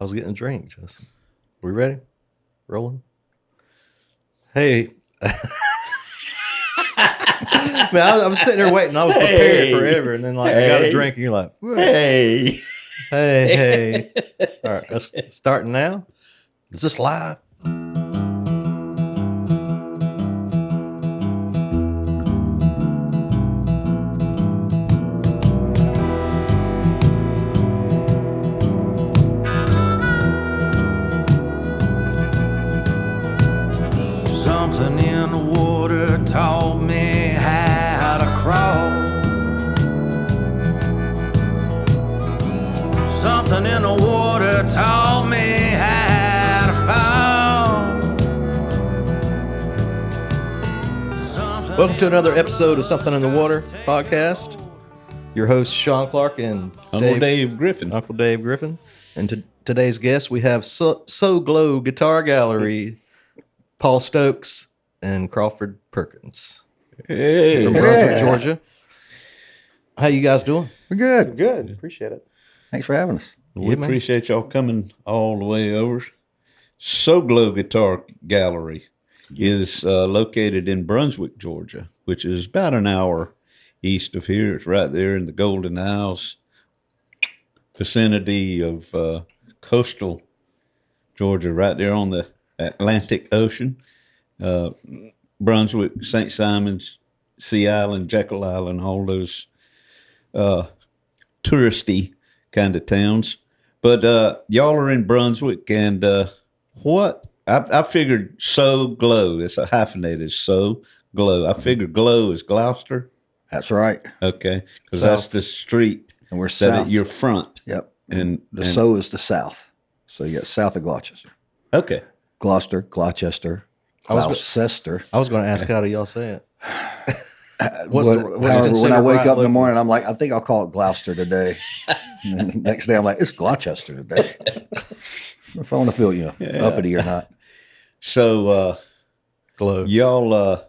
was getting a drink, Justin. We ready? Rolling? Hey. Man, I was sitting there waiting. I was prepared forever. And then I got a drink and you're like, what? Hey. All right, let's starting now. Is this live? Something in the water taught me how to crawl. Something in the water taught me how to fall. Welcome to another episode of Something in the Water podcast. Your host, Sean Clark and Uncle Dave Griffin. Uncle Dave Griffin. And today's guest, we have Soglo Guitar Gallery, Paul Stokes and Crawford Perkins. Hey. From Brunswick, Georgia. How you guys doing? We're good. Good. Appreciate it. Thanks for having us. We appreciate y'all coming all the way over. Soglo Guitar Gallery is located in Brunswick, Georgia, which is about an hour east of here. It's right there in the Golden Isles vicinity of coastal Georgia, right there on the Atlantic Ocean. Brunswick, St. Simons, Sea Island, Jekyll Island, all those touristy kind of towns. But y'all are in Brunswick, and what? I figured Soglo, it's a hyphenated Soglo. I figured Glow is Gloucester. That's right. Okay, because that's the street And we're that south. you're front. Yep. And So is the south. So you got south of Gloucester. okay. Gloucester, Gloucester, Gloucester. I was going to ask how do y'all say it? However, when I wake up in the morning, I'm like, I think I'll call it Gloucester today. And the next day, I'm like, it's Gloucester today. If I want to feel, uppity or not. So Glow. y'all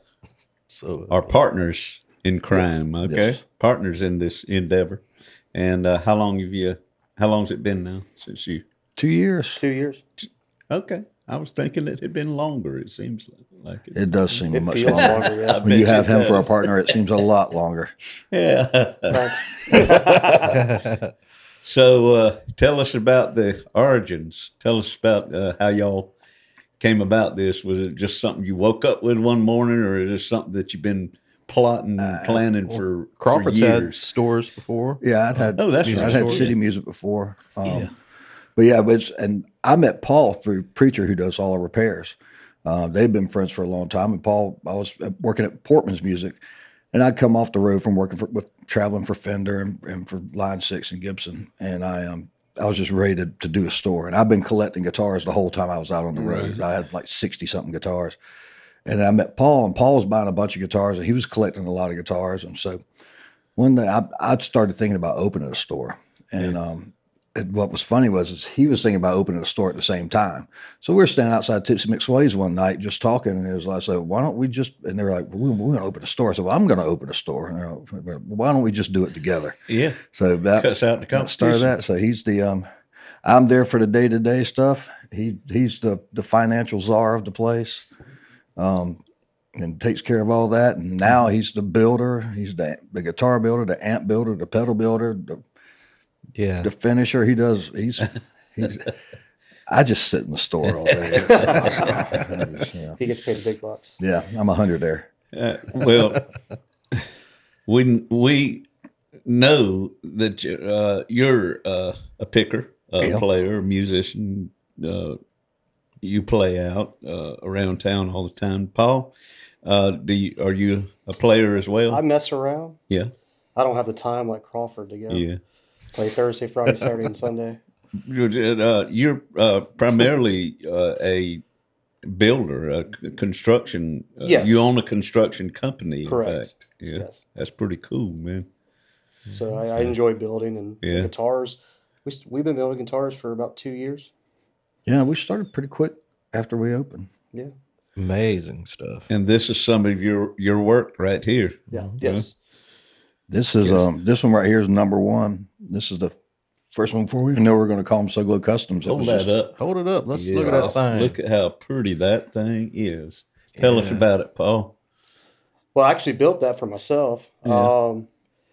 So are partners in crime, Yes. okay? Yes. Partners in this endeavor. And how long's it been now since you? 2 years. 2 years. Okay. I was thinking it had been longer. It seems like it. It does seem It much feels longer. longer, yeah. When you bet have him for a does. partner, it seems a lot longer. Yeah. Thanks. So tell us about the origins. Tell us about how y'all came about this. Was it just something you woke up with one morning, or is it something that you've been plotting and planning for Crawford's had years? stores before. Yeah, I'd had Oh, that's I'd right. had Sure, city yeah. music before. Yeah. But yeah, and I met Paul through Preacher, who does all our repairs. They've been friends for a long time. And Paul, I was working at Portman's Music, and I'd come off the road from working with traveling for Fender and for Line 6 and Gibson, and I was just ready to do a store. And I've been collecting guitars the whole time I was out on the road. I had like 60 something guitars. And I met Paul, and Paul was buying a bunch of guitars, and he was collecting a lot of guitars. And so one day I started thinking about opening a store. And what was funny is he was thinking about opening a store at the same time. So we were standing outside Tipsy McSway's one night just talking, and it was like, I said, why don't we just, and they were like, we're going to open a store. I said, well, I'm going to open a store. And they're like, well, why don't we just do it together? Yeah. So that Cuts out the that started competition. that. So he's the, I'm there for the day-to-day stuff. He's the financial czar of the place. And takes care of all that. And now he's the builder. He's the guitar builder, the amp builder, the pedal builder, the finisher. He's I just sit in the store all day. He gets paid the big bucks. Yeah, I'm 100 there. Well, we know that you're a picker, a player, a musician. You play out around town all the time. Paul, are you a player as well? I mess around. Yeah. I don't have the time like Crawford to go Yeah. play Thursday, Friday, Saturday, and Sunday. You're primarily a builder, a construction. Yes. You own a construction company. Correct. In fact. Yeah. Yes. That's pretty cool, man. So I enjoy building and Yeah. guitars. We've been building guitars for about 2 years. Yeah, we started pretty quick after we opened. Yeah. Amazing stuff. And this is some of your work right here. Yeah. Yes. This is this one right here is number one. This is the First one before we even know we're going to call them Soglo Customs. Hold that up. Hold it up. Let's Yeah. look at that thing. Look at how pretty that thing is. Tell us about it, Paul. Well, I actually built that for myself. Yeah.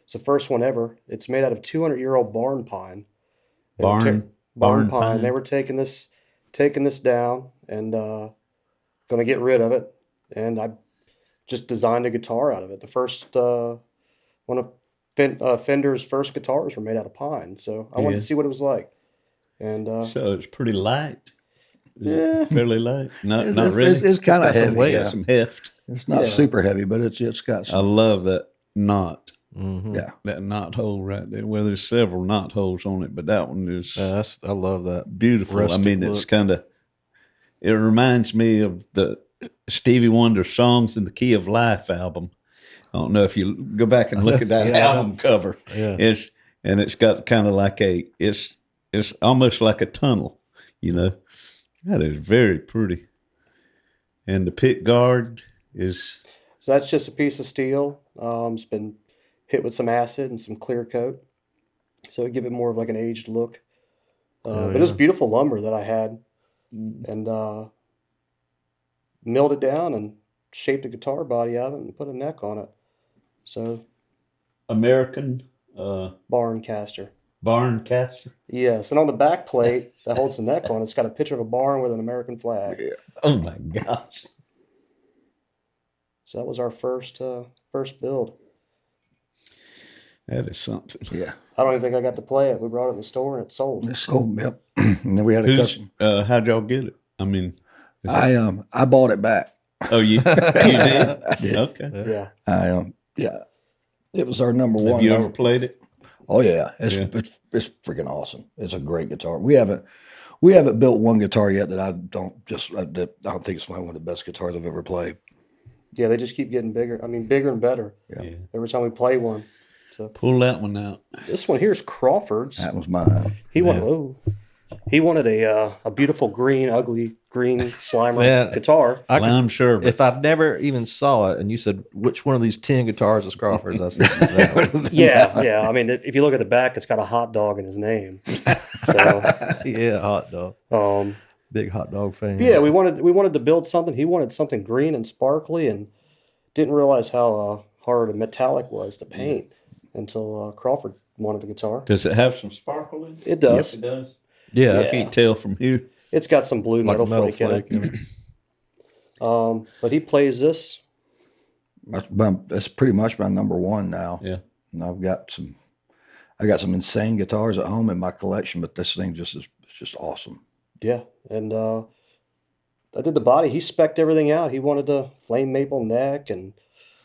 It's the first one ever. It's made out of 200-year-old barn pine. Barn pine. They were taking this down and going to get rid of it, and I just designed a guitar out of it. The first one of Fender's first guitars were made out of pine, so I wanted to see what it was like. And So it's pretty light. Yeah. Fairly light. Not It's really. It's kind of got some heavy. weight. Got some heft. It's not Yeah. super heavy, but it's got I some. love that knot. Yeah. That knot hole right there. Well, there's several knot holes on it, but that one is I love that. beautiful. rustic I mean, it's look. kind of. It reminds me of the Stevie Wonder "Songs in the Key of Life" album. I don't know if you go back and look at that Yeah. album cover. Yeah. It's got kind of like it's almost like a tunnel. You know, that is very pretty. And the pick guard is so that's just a piece of steel. It's been hit with some acid and some clear coat, so it give it more of like an aged look. But it was beautiful lumber that I had, and milled it down and shaped a guitar body out of it and put a neck on it. So American barn caster. barn caster. Yes, and on the back plate that holds the neck on, it's got a picture of a barn with an American flag. Oh my gosh. So that was our first build. That is something. Yeah. I don't even think I got to play it. We brought it in the store and it sold. It's sold. Yep. And then we had a Who's, custom. how'd y'all get it? I mean, I bought it back. oh, you did? did. Okay. Yeah. Yeah. It was our number one. Have you ever played it? Oh yeah. It's freaking awesome. It's a great guitar. We haven't built one guitar yet that I don't think it's one of the best guitars I've ever played. Yeah, they just keep getting bigger. I mean, bigger and better Yeah. every time we play one. So Pull that one out. this one here is Crawford's. That was mine. He wanted a beautiful green, ugly green Slimer Man, guitar. Lime sherbet. If I've never even saw it, and you said which one of these 10 guitars is Crawford's, I said that one. Yeah. I mean, if you look at the back, it's got a hot dog in his name. So, Yeah, hot dog. Big hot dog fan. yeah, we wanted to build something. He wanted something green and sparkly, and didn't realize how hard a metallic was to paint until Crawford wanted a guitar. Does it have some sparkle in it? It does. It does. Yeah. I can't tell from here. It's got some blue Like a metal, metal flake in flake. it. But he plays this. That's pretty much my number one now. Yeah. And I got some insane guitars at home in my collection, but this thing is just awesome. Yeah, and I did the body. He spec'd everything out. He wanted a flame maple neck and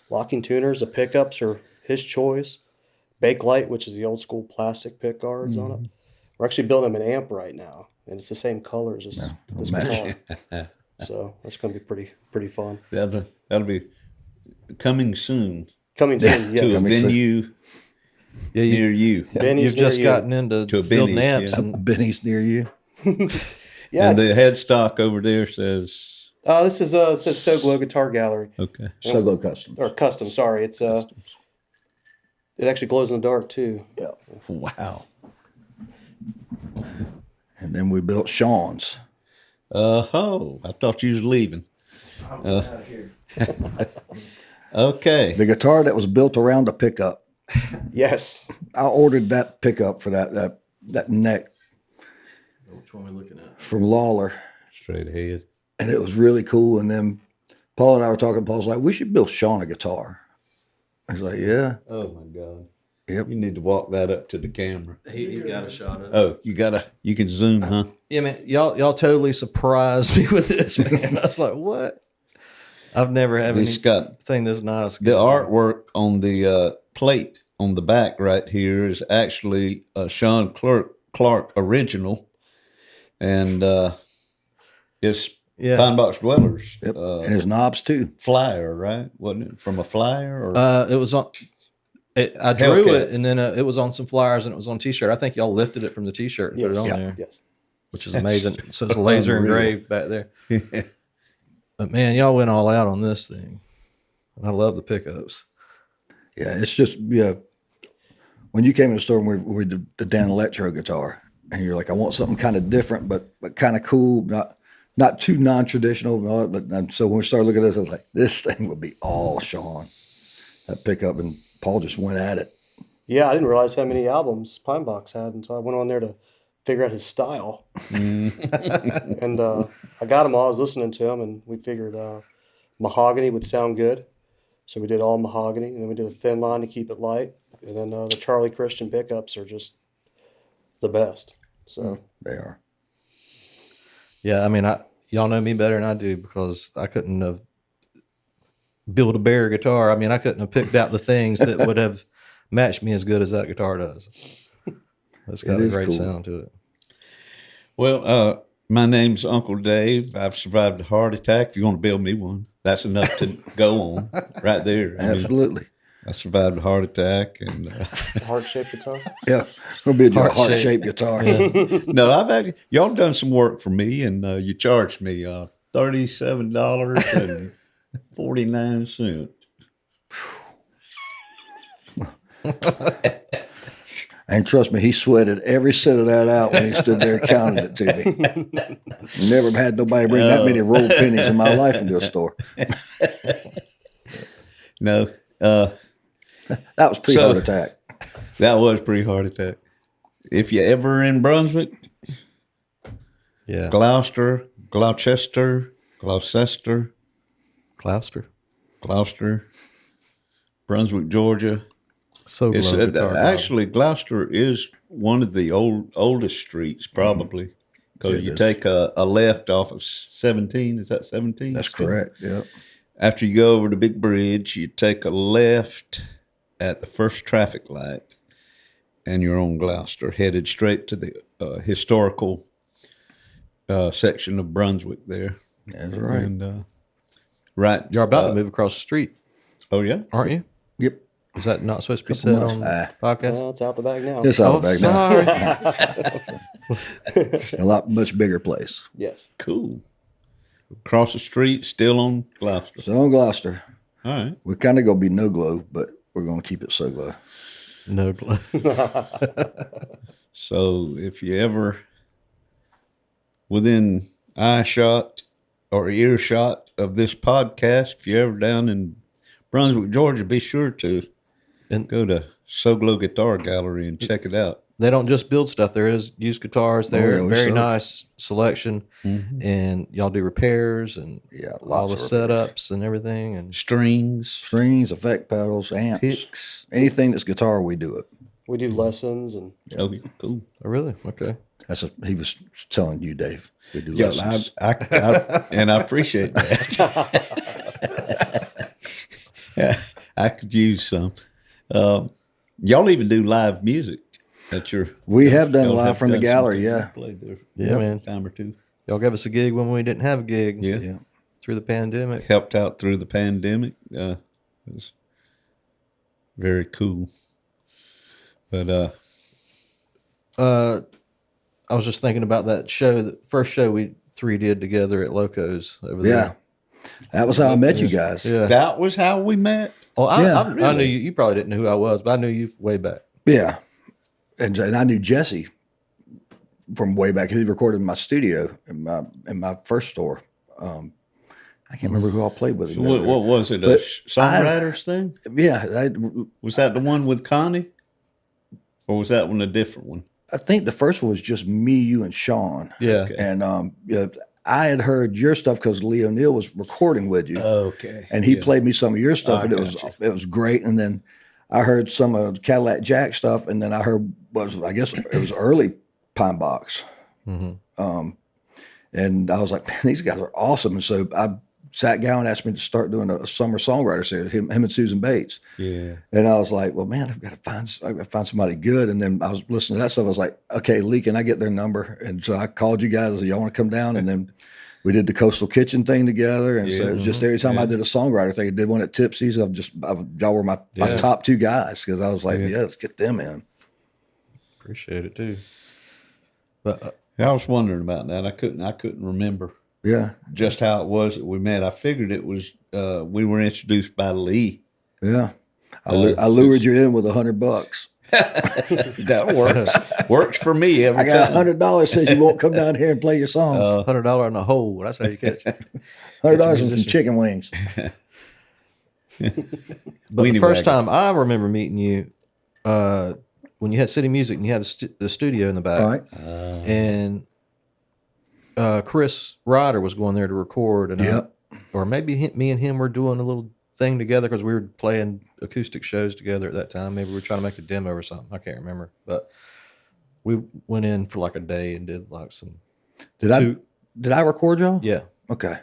locking tuners. The pickups are his choice. Bakelite, which is the old school plastic pick guards on it. We're actually building him an amp right now, and it's the same colors as this guitar. So that's going to be pretty fun. That'll be coming soon Coming soon, to a yes. venue Yeah, near you. Benny's you've near just you. gotten into To a building Benny's, amps. yeah. And Benny's near you. Yeah, And the headstock over there says, this is it says Soglo Guitar Gallery okay. Soglo Customs. or Custom. Sorry, it's it actually glows in the dark too. Yeah. Wow. And then we built Sean's. I thought you was leaving. Okay. The guitar that was built around a pickup. Yes. I ordered that pickup for that neck which one are we looking at? from Lawler, Straight ahead. and it was really cool. And then Paul and I were talking. Paul's like, "We should build Sean a guitar." I was like, "Yeah, Oh my God. yep." You need to walk that up to the camera. He got a shot of it. Oh, you can zoom, huh? Yeah, man, y'all totally surprised me with this, man. I was like, what? I've never had It's got anything this nice. the artwork on the plate on the back right here is actually a Sean Clark original, and it's Yeah. Pine Box Dwellers Yep. And his knobs too. flyer, right? Wasn't it from a flyer? Or It was on. I drew Hellcat. it, and then it was on some flyers, and it was on T-shirt. I think y'all lifted it from the T-shirt and put it on Yes. there, Yes. which is amazing. So it's laser Unreal. engraved back there. But man, y'all went all out on this thing. I love the pickups. Yeah, it's just when you came in the store and we did the Dan Electro guitar, and you're like, I want something kind of different, but kind of cool, not too non-traditional. But so when we started looking at this, I was like, this thing would be all Sean. That pickup, and Paul just went at it. Yeah, I didn't realize how many albums Pine Box had until I went on there to figure out his style. And I got him all. I was listening to him, and we figured mahogany would sound good. So we did all mahogany, and then we did a thin line to keep it light. And then the Charlie Christian pickups are just the best. So They are. Yeah, I mean, y'all know me better than I do because I couldn't have built a bear guitar. I mean, I couldn't have picked out the things that would have matched me as good as that guitar does. It's got a great cool sound to it. Well, my name's Uncle Dave. I've survived a heart attack. If you want to build me one, that's enough to go on right there. I mean, Absolutely. I survived a heart attack, and heart-shaped guitar. Yeah, it'll be a Heart-shaped. heart-shaped guitar. no, I've actually y'all done some work for me, and you charged me $37.49. And trust me, he sweated every cent of that out when he stood there and counted it to me. Never had nobody bring that many rolled pennies in my life into a store. No, That was pre-heart attack. that was pretty heart attack. If you ever in Brunswick, Yeah. Gloucester, Brunswick, Georgia. Soglo Guitar Gallery. Actually, Gloucester is one of the oldest streets, probably, because It you is. take a left off of 17. Is that 17? That's correct. Yep. After you go over the big bridge, you take a left at the first traffic light, and you're on Gloucester, headed straight to the historical section of Brunswick there. That's right. And right, You're about to move across the street, oh yeah, aren't you? Yep. Is that not supposed to be said on the podcast? Well, it's out the back now. It's out Oh, of bag sorry. now. Much bigger place. Yes. cool. Across the street, still on Gloucester. So on Gloucester, All right. we're kind of going to be no glow, but we're going to keep it so glow. No glue. So if you ever within eye shot or earshot of this podcast, if you're ever down in Brunswick, Georgia, be sure to go to Soglo Guitar Gallery and check it out. They don't just build stuff. There is used guitars there. yeah, we Very sell. nice selection. And y'all do repairs and Yeah, all the lots of setups and everything. And Strings, strings, effect pedals, amps, picks. anything that's guitar, we do it. We do lessons and Oh, yeah, cool. oh, really? Okay. He was telling you, Dave. We do Yeah, lessons. and I appreciate that. Yeah, I could use some. Y'all even do live music at your. We have done y'all live have from the done gallery, something. yeah. Played there Yeah, man. a time or two. Y'all gave us a gig when we didn't have a gig Yeah. through the pandemic. Helped out through the pandemic. It was very cool. But I was just thinking about that show, the first show we three did together at Loco's over Yeah. there. That was how I met you guys. Yeah. that was how we met. Oh, I Yeah, knew you. You probably didn't know who I was, but I knew you way back. Yeah. And I knew Jesse from way back. He recorded in my studio in my first store. I can't remember who I played with. So what was it? A But songwriters thing? Yeah. Was that the one with Connie? Or was that one a different one? I think the first one was just me, you, and Sean. Yeah. Okay. And I had heard your stuff because Lee O'Neill was recording with you. Okay. And he played me some of your stuff, I and it was great. And then I heard some of Cadillac Jack stuff, and then I heard I guess it was early Pine Box. Mm-hmm. And I was like, man, these guys are awesome. And so Zach Gowan asked me to start doing a summer songwriter series, him and Susan Bates. Yeah. And I was like, well, man, I've got to find somebody good. And then I was listening to that stuff. I was like, okay, Lee, can I get their number? And so I called you guys. I said, y'all want to come down? And then we did the Coastal Kitchen thing together. And so it was just every time I did a songwriter thing, I did one at Tipsy's. Y'all were my top two guys because I was like, yeah, let's get them in. Appreciate it too. But I was wondering about that. I couldn't remember Yeah. just how it was that we met. I figured it was we were introduced by Lee. Yeah. I lured you in with $100. That works for me every I got time. $100 says you won't come down here and play your songs. $100 in a hole. That's how you catch it. $100 and some musician. chicken wings. But the Weenie first wagon. time I remember meeting you, when you had City Music and you had the studio in the back, All right. and Chris Ryder was going there to record, and Yep. or maybe me and him were doing a little thing together because we were playing acoustic shows together at that time. Maybe we were trying to make a demo or something. I can't remember, but we went in for like a day and did like some. Did I record y'all? Yeah. Okay.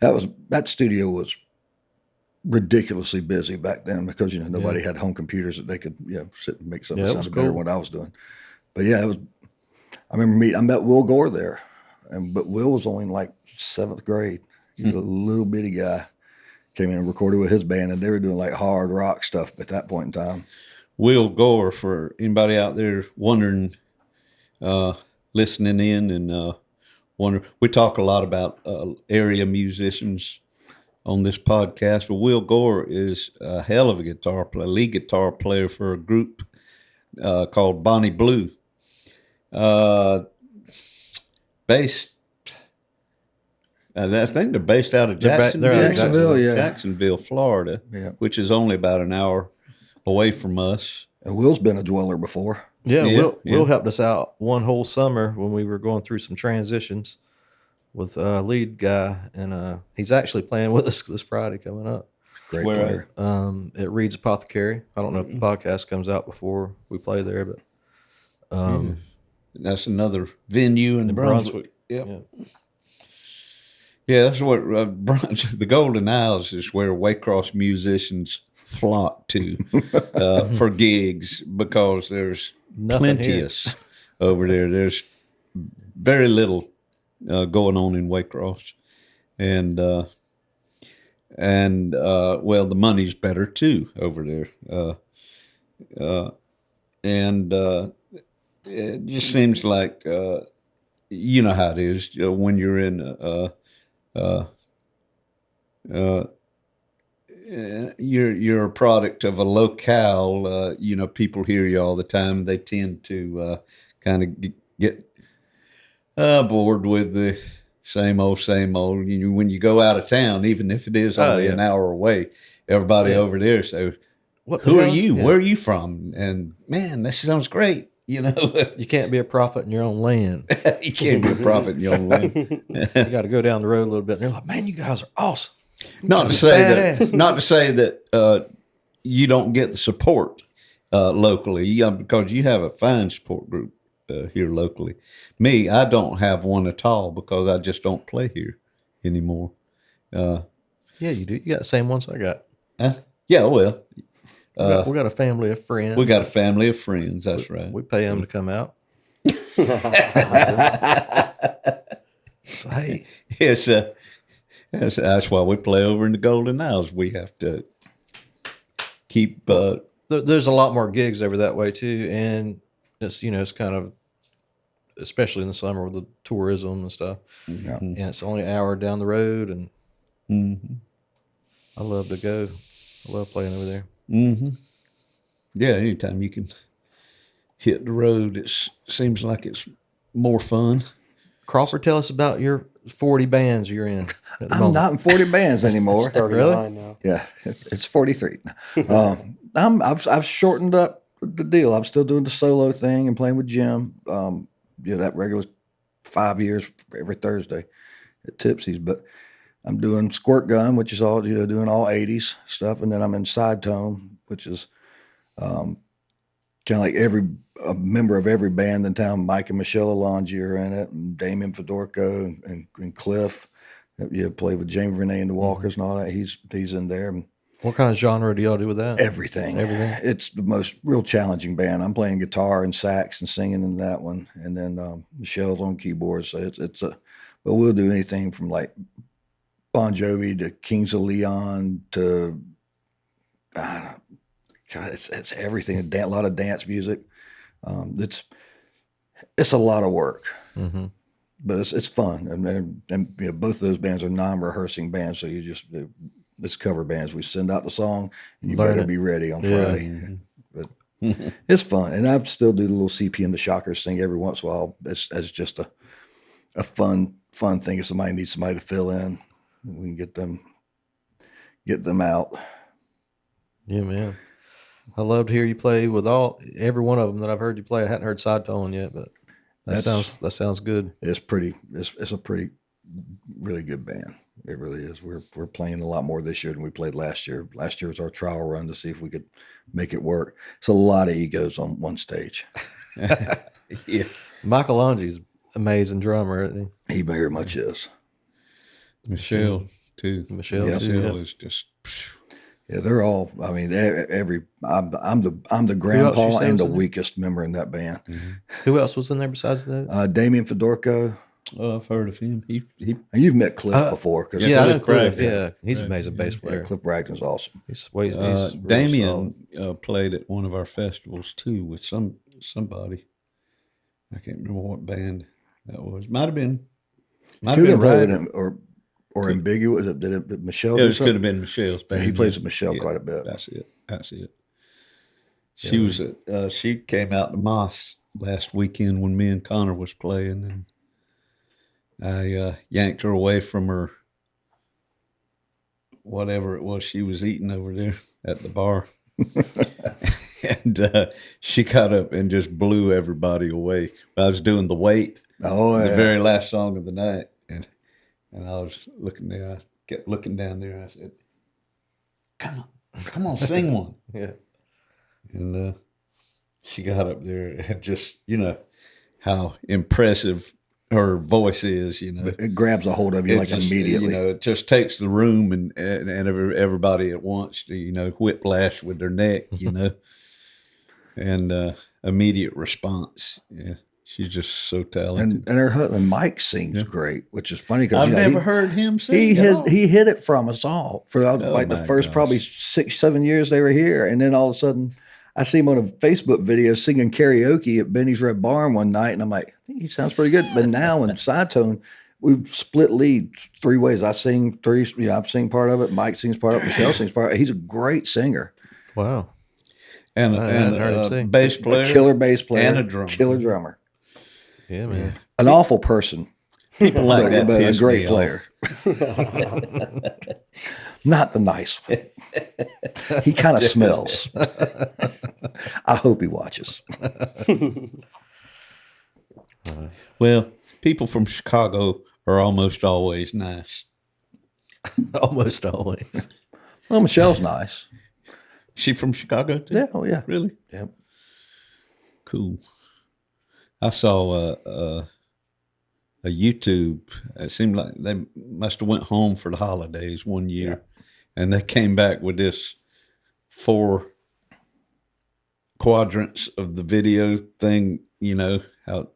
That studio was ridiculously busy back then because nobody had home computers that they could sit and make something Yeah, it sound was better cool. than what I was doing. But yeah, I remember I met Will Gore there, but Will was only in like 7th grade. He was a little bitty guy. Came in and recorded with his band, and they were doing like hard rock stuff at that point in time. Will Gore, for anybody out there wondering, listening in and wondering, we talk a lot about area musicians on this podcast, but Will Gore is a hell of a guitar player, lead guitar player for a group called Bonnie Blue. Based, I think they're based out of They're Jacksonville, out of Jacksonville, yeah. Jacksonville, Florida, Yeah. which is only about an hour away from us. And Will's been a dweller before. Yeah, Yeah, Will helped us out one whole summer when we were going through some transitions with a lead guy, and he's actually playing with us this Friday coming up Great Where- player. at Reed's Apothecary. I don't know if the podcast comes out before we play there, but That's another venue in Brunswick. Yep. Yeah. Yeah, that's what the Golden Isles is where Waycross musicians flock to for gigs because there's Nothing plenteous over there. There's very little going on in Waycross, and well, the money's better too over there, and it just seems like you know how it is when you're in you're a product of a locale. People hear you all the time. They tend to kind of get bored with the same old. When you go out of town, even if it is only an hour away, everybody over there say, what the "Who are hell? you? Yeah. Where are you from?" And man, this sounds great. You can't be a prophet in your own land. You can't be a prophet in your own land. You got to go down the road a little bit. And they're like, man, you guys are awesome. Not to say that you don't get the support locally, because you have a fine support group here locally. Me, I don't have one at all because I just don't play here anymore. Yeah, you do. You got the same ones I got. Yeah, well, We got a family of friends. we got a family of friends. That's right. We pay them to come out. So, hey, Yes, that's why we play over in the Golden Isles. We have to keep. there's a lot more gigs over that way too, and it's it's kind of, especially in the summer with the tourism and stuff, and it's only an hour down the road, and I love to go. I love playing over there. Yeah, anytime you can hit the road, it seems like it's more fun. Crawford, tell us about your 40 bands you're in at the I'm moment. not in 40 bands anymore. 39 now. Yeah, it's 43. I've shortened up the deal. I'm still doing the solo thing and playing with Jim. That regular 5 years every Thursday at Tipsy's. But I'm doing Squirt Gun, which is all doing all 80s stuff, and then I'm in Side Tone, which is kind of like a member of every band in town. Mike and Michelle Alongi are in it, and Damian Fedorko and Cliff. Play with James Renee and the Walkers and all that. He's in there. And What kind of genre do y'all do with that? everything. It's the most real challenging band. I'm playing guitar and sax and singing in that one, and then Michelle's on keyboards. So but we'll do anything from like Bon Jovi to Kings of Leon to it's everything. A lot of dance music. It's a lot of work, but it's fun. And both those bands are non-rehearsing bands, so it's cover bands. We send out the song, and you Learn better it. be ready on Yeah. Friday. But It's fun, and I still do the little CP and the Shockers thing every once in a while. It's just a fun thing. If somebody needs somebody to fill in, we can get them out. Yeah, man. I love to hear you play with every one of them that I've heard you play. I hadn't heard side tone yet, but that sounds good. It's a pretty really good band. It really is. We're playing a lot more this year than we played last year. Last year was our trial run to see if we could make it work. It's a lot of egos on one stage. Yeah. Michael Longy's amazing drummer, isn't He very much is. Michelle too. Michelle, Yep. too, Michelle yeah. is just. Yeah, they're all. I mean, I'm the grandpa you and the in there? weakest member in that band. Who else was in there besides that? Damian Fedorko. Oh, I've heard of him. He And you've met Cliff before, because Yeah, I know Cliff Cliff. Bragdon. Yeah, he's an amazing bass player. Cliff Bragdon's awesome. He's real solid. Damian played at one of our festivals too with somebody. I can't remember what band that was. Might have been Could have played Ryder. him or ambiguous. Did it Michelle? Yeah, do it could something? have been Michelle's band. He plays with Michelle quite a bit. That's it. She was at. She came out to Moss last weekend when me and Connor was playing, and I yanked her away from her. Whatever it was she was eating over there at the bar, and she got up and just blew everybody away. I was doing the wait. Oh, The yeah. very last song of the night, and I was looking there. I kept looking down there. And I said, "Come on, sing one." Yeah. And she got up there and just, how impressive her voice is. It grabs a hold of you It like just, immediately. it just takes the room and everybody at once to, whiplash with their neck. And immediate response. Yeah. She's just so talented. And her husband Mike sings great, which is funny because I've never heard him sing. he hit it from us all for the my first gosh. probably 6-7 years they were here, and then all of a sudden I see him on a Facebook video singing karaoke at Benny's Red Barn one night, and I'm like, I think he sounds pretty good. But now in side tone, we've split lead 3 ways. I sing 3. I've sing part of it. Mike sings part of it. Michelle sings part of it. He's a great singer, Wow. And I hadn't heard him a sing. bass player. a killer bass player, and a drummer. killer drummer, Yeah, man. an awful person. People like But, that but a piss great me player. off. Not the nice one. He kind of smells. I hope he watches. Well, people from Chicago are almost always nice. Almost always. Well, Michelle's nice. She from Chicago too? Yeah, oh yeah. Really? Yep. Cool. I saw a YouTube. It seemed like they must have went home for the holidays one year, and they came back with this 4 quadrants of the video thing. How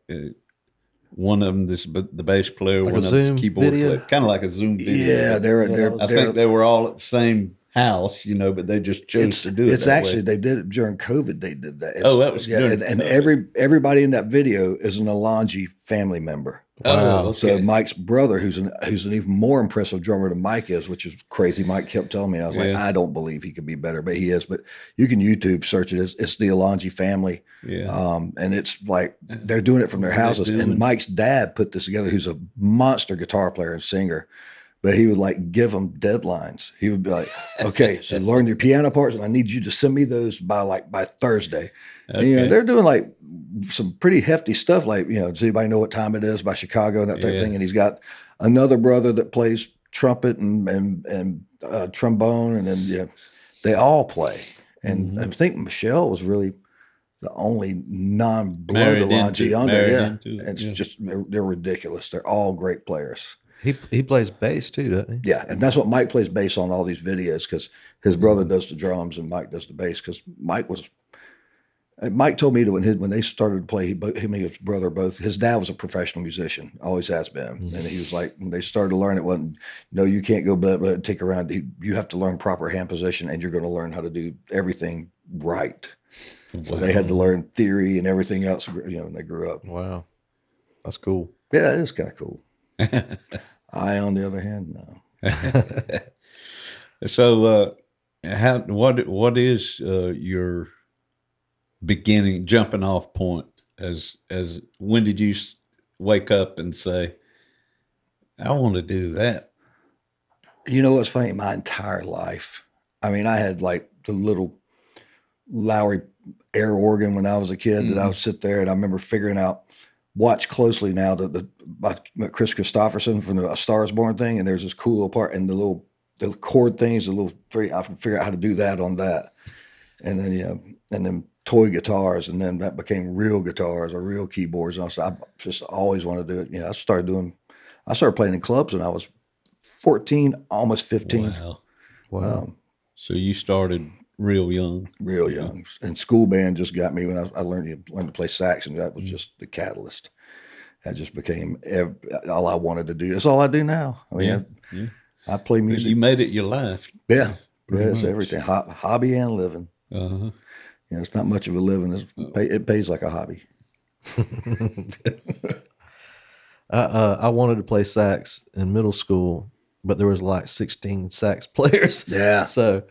one of them the bass player, Like one a of them's Zoom keyboard video? player, kind of like a Zoom video. Yeah, that I think they were all at the same house, but they just chose to do it. It's that actually way. they did it during COVID. They did that. Oh, that was good. and everybody in that video is an Alonji family member. Oh, okay. So Mike's brother, who's an even more impressive drummer than Mike is, which is crazy. Mike kept telling me, and I was like, Yeah. I don't believe he could be better, but he is. But you can YouTube search it. It's the Alonji family. Yeah. And it's like they're doing it from their What are they houses. And doing? Mike's dad put this together, who's a monster guitar player and singer. But he would like give them deadlines. He would be like, okay, so learn your piano parts, and I need you to send me those by Thursday. And, Okay. they're doing like some pretty hefty stuff. Like, does anybody know what time it is by Chicago and that type of Yeah. thing? And he's got another brother that plays trumpet and trombone, and then they all play. And I think Michelle was really the only non-blood Married Alonji into- on there. married Yeah, into it, it's yeah. just they're ridiculous. They're all great players. He plays bass too, doesn't he? Yeah, and that's what Mike plays bass on all these videos, because his brother does the drums and Mike does the bass. Because Mike told me that when they started to play, him and his brother both. His dad was a professional musician, always has been, and he was like, when they started to learn, it wasn't, no, you can't go blah, blah, take around. You have to learn proper hand position, and you're going to learn how to do everything right. So they had to learn theory and everything else. When they grew up. Wow. That's cool. Yeah, it is kind of cool. I, on the other hand, no. So, what is your jumping off point? As when did you wake up and say, I want to do that? You know what's funny? My entire life. I mean, I had like the little Lowry air organ when I was a kid that I would sit there, and I remember figuring out, watch closely now, by Chris Christopherson from the A Star Is Born thing, and there's this cool little part, and the chord things, I can figure out how to do that on that. And then, and then toy guitars, and then that became real guitars or real keyboards. And I just always wanted to do it. I started playing in clubs when I was 14, almost 15. Wow. So you started real young. Real young. And school band just got me when I learned to play sax, and that was just the catalyst. That just became all I wanted to do. It's all I do now. I mean, I play music. You made it your life. Yeah. It's everything. Hobby and living. Uh-huh. It's not much of a living. It pays like a hobby. I wanted to play sax in middle school, but there was like 16 sax players. Yeah. So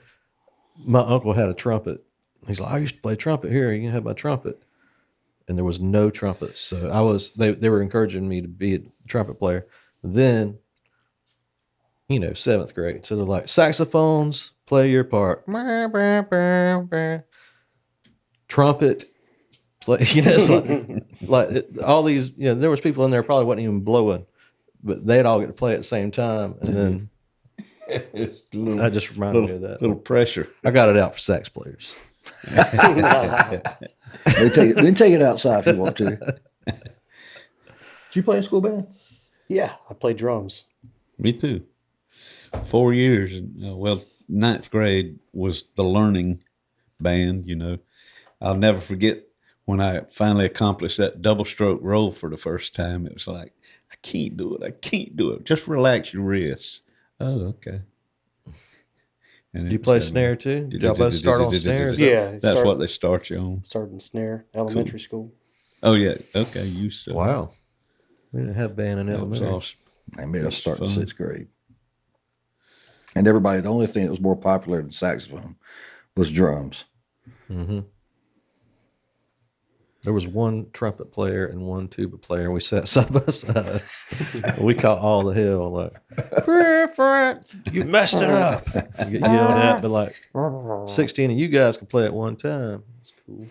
my uncle had a trumpet. He's like, I used to play trumpet here. You can have my trumpet. And there was no trumpet. So they were encouraging me to be a trumpet player. Then, 7th grade. So they're like, saxophones, play your part. Trumpet, play. It's like all these. There was people in there probably wasn't even blowing, but they'd all get to play at the same time, and then that just reminded me of that. Little pressure. I got it out for sax players. We can take it outside if you want to. Did you play in school band? Yeah, I played drums. Me too. 4 years. Well, 9th grade was the learning band. I'll never forget when I finally accomplished that double stroke roll for the first time. It was like, I can't do it. Just relax your wrists. Oh, okay. And Did you play snare too? Did y'all both start on snares? Yeah. That's what they start you on. Started in snare, elementary school. Oh, yeah. Okay. You said. Wow. We didn't have band in That was elementary. awesome. They made us start in 6th grade. And the only thing that was more popular than saxophone was drums. Mm-hmm. There was one trumpet player and one tuba player, and we sat side by side. We caught all the hell, like, you messed it up. You get yelled at, but like 16 of you guys can play at one time. That's cool.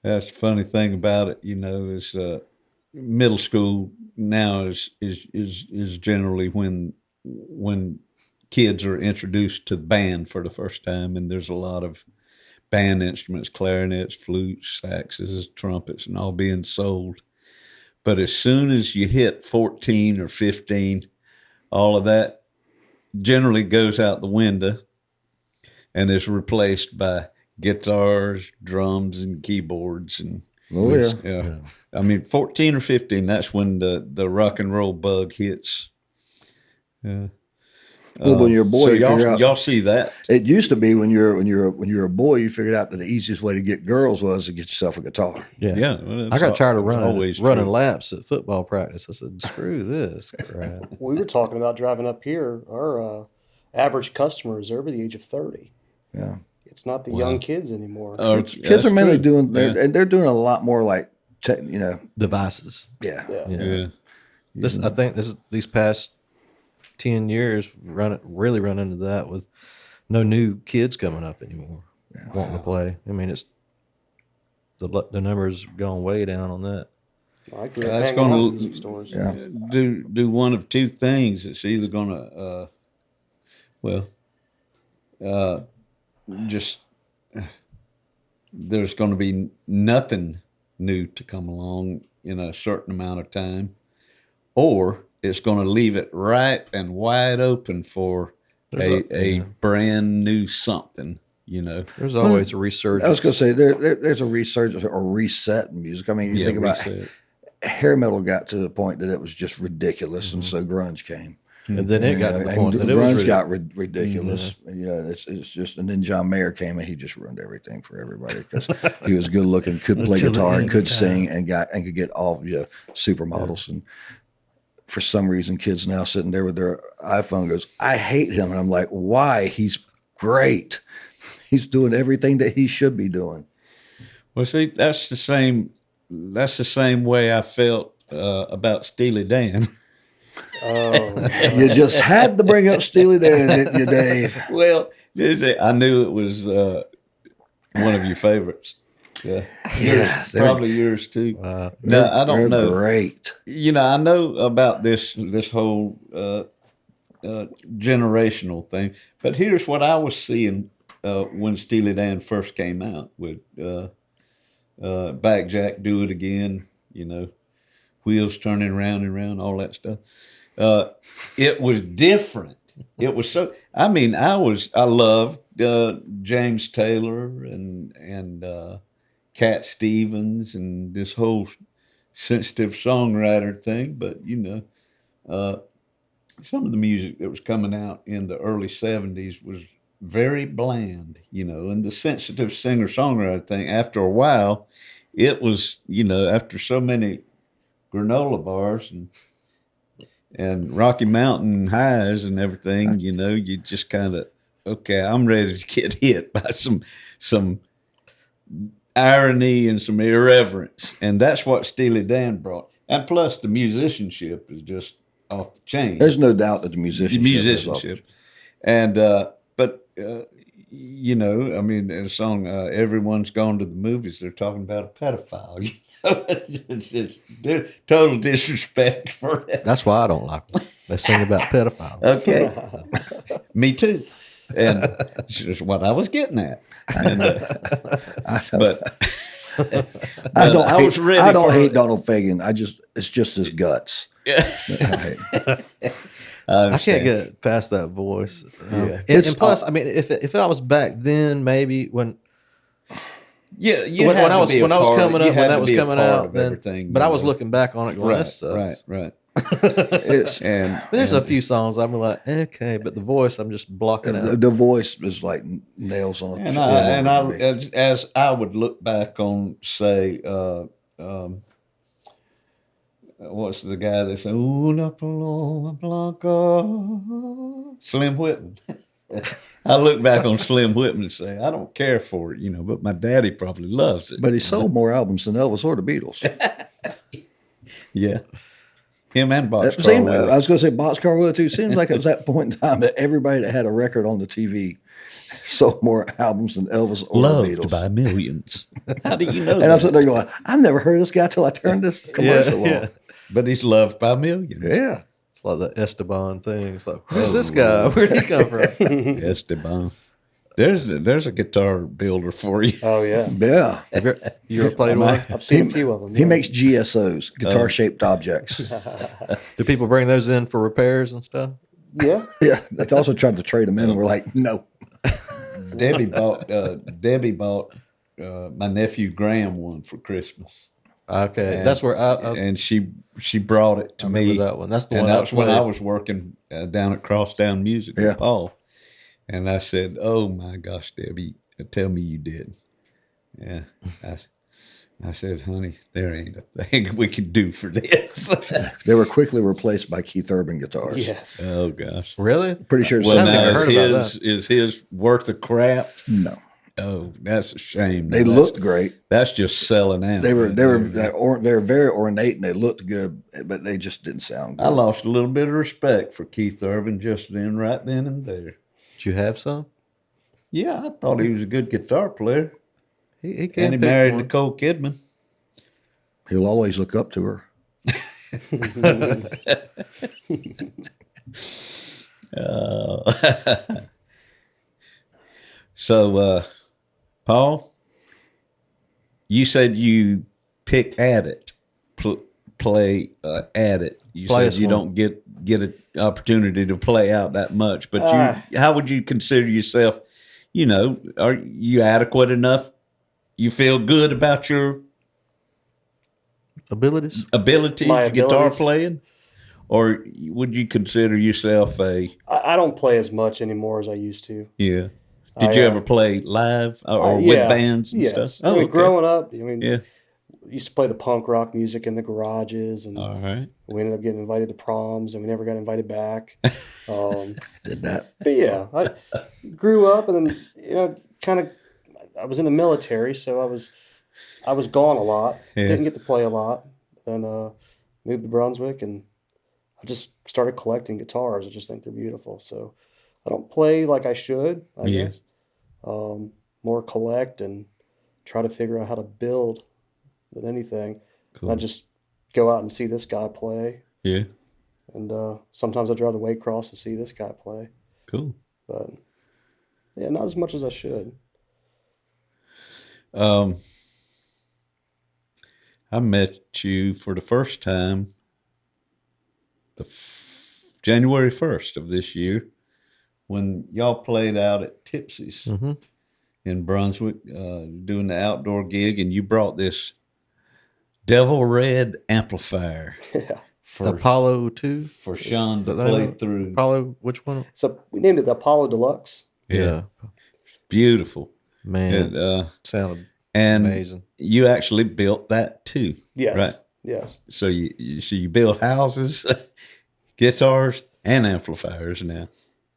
That's the funny thing about it, is middle school now is generally when kids are introduced to band for the first time, and there's a lot of band instruments, clarinets, flutes, saxes, trumpets, and all being sold. But as soon as you hit 14 or 15, all of that generally goes out the window and is replaced by guitars, drums, and keyboards. And yeah. I mean, 14 or 15, that's when the rock and roll bug hits. Yeah. Well, when you're a boy, so y'all see that. It used to be when you're a boy, you figured out that the easiest way to get girls was to get yourself a guitar. Yeah. Well, I got tired of running true. laps at football practice. I said, screw this crap. We were talking about driving up here. Our average customer is over the age of 30. Yeah. It's not the young kids anymore. Kids are mainly doing, they're doing a lot more like, devices. Yeah. I think these past 10 years really run into that with no new kids coming up anymore wanting to play. I mean, it's the numbers gone way down on that. I grew up hanging out in music stores. Yeah. Do one of two things. It's either going to, there's going to be nothing new to come along in a certain amount of time, or it's going to leave it ripe and wide open for a brand new something, There's always a resurgence. I was going to say there's a resurgence or reset in music. I mean, you think about hair metal got to the point that it was just ridiculous, and so grunge came. And then it got to the point that grunge got ridiculous. It's just, and then John Mayer came and he just ruined everything for everybody because he was good looking, could play guitar, and could sing, and could get all supermodels. And for some reason, kids now sitting there with their iPhone goes, I hate him, and I'm like, why? He's great. He's doing everything that he should be doing. Well, see, that's the same way I felt about Steely Dan. Oh, You just had to bring up Steely Dan, didn't you, Dave? Well, I knew it was one of your favorites. Yeah, probably yours too. No, I don't know. Great. I know about this whole generational thing, but here's what I was seeing when Steely Dan first came out with Back Jack, Do It Again, wheels turning round and round, all that stuff. It was different. It was so. I mean, I loved James Taylor and Cat Stevens and this whole sensitive songwriter thing. But some of the music that was coming out in the early '70s was very bland. And the sensitive singer-songwriter thing. After a while, it was after so many granola bars and Rocky Mountain highs and everything, you just kind of, okay, I'm ready to get hit by some irony and some irreverence. And that's what Steely Dan brought. And plus the musicianship is just off the chain. There's no doubt that the musicianship. And, but, I mean, in a song, Everyone's Gone to the Movies, they're talking about a pedophile. It's total disrespect for that. That's why I don't like them. They sing about pedophiles. Okay. Me too. And it's just what I was getting at. And, but I don't hate Donald Fagen. It's just his guts. I can't get past that voice. And plus, I mean, if I was back then, maybe when when I was coming up, when that was coming out, then. But I was looking back on it, going, "This sucks." Right. But there's a few songs I'm like, okay, but the voice I'm just blocking out. The voice is like nails on a And as I would look back on, say, what's the guy that said, "Una Paloma Blanca," Slim Whitman. I look back on Slim Whitman and say, I don't care for it, but my daddy probably loves it. But he sold more albums than Elvis or the Beatles. Yeah. Him and Boxcar Willie. I was going to say Boxcar Willie too. Seems like it was that point in time that everybody that had a record on the TV sold more albums than Elvis or the Beatles. Loved by millions. How do you know that? And I'm sitting there going, I've never heard of this guy till I turned this commercial on. But he's loved by millions. Yeah. It's like the Esteban thing. It's like, who's this guy? Where'd he come from? Esteban. There's a guitar builder for you. Oh yeah. Yeah. Have you ever played one? I've seen a few of them. He makes GSOs, guitar-shaped objects. Do people bring those in for repairs and stuff? Yeah. Yeah. They also tried to trade them in, and we're like, no. Debbie bought my nephew Graham one for Christmas. Okay, And- that's where and she brought it to I remember me. that one. That's the And one. that's when played. I was working down at Crosstown Music Yeah. with Paul. And I said, "Oh my gosh, Debbie, tell me you did." Yeah, I said, "Honey, there ain't a thing we can do for this." They were quickly replaced by Keith Urban guitars. Yes. Oh gosh. Really? Pretty sure. Well, I think I now heard about is his worth the crap? No. Oh, that's a shame. They looked great. That's just selling out. They were very ornate and they looked good, but they just didn't sound good. I lost a little bit of respect for Keith Urban just right then and there. Did you have some? Yeah, I thought he was a good guitar player. He can. And he married Nicole Kidman. He'll always look up to her. So, Paul, you said you pick at it, play at it. You Play said you don't get an opportunity to play out that much, but how would you consider yourself? Are you adequate enough? You feel good about your abilities. My guitar abilities? playing, or would you consider yourself a? I don't play as much anymore as I used to. Yeah. Did you ever play live or Yeah. with bands and Yes. stuff? I mean, growing up, Yeah. we used to play the punk rock music in the garages, and All right. we ended up getting invited to proms, and we never got invited back. Did that. But yeah, I grew up, and then kind of, I was in the military, so I was I was gone a lot. Yeah. Didn't get to play a lot. Then moved to Brunswick, and I just started collecting guitars. I just think they're beautiful. So I don't play like I should, I Yeah. guess. More collect and try to figure out how to build than anything. Cool. I just go out and see this guy play. Yeah. And sometimes I drive the Waycross to see this guy play. Cool. But yeah, not as much as I should. I met you for the first time January 1st of this year when y'all played out at Tipsy's in Brunswick, doing the outdoor gig, and you brought this Devil Red amplifier Yeah. The Apollo 2? for Sean to play through. Apollo, which one? So we named it the Apollo Deluxe. Yeah. Beautiful. Man, It, sounded and amazing. you actually built that too. Yes. Right. Yes. So you build houses, guitars, and amplifiers now,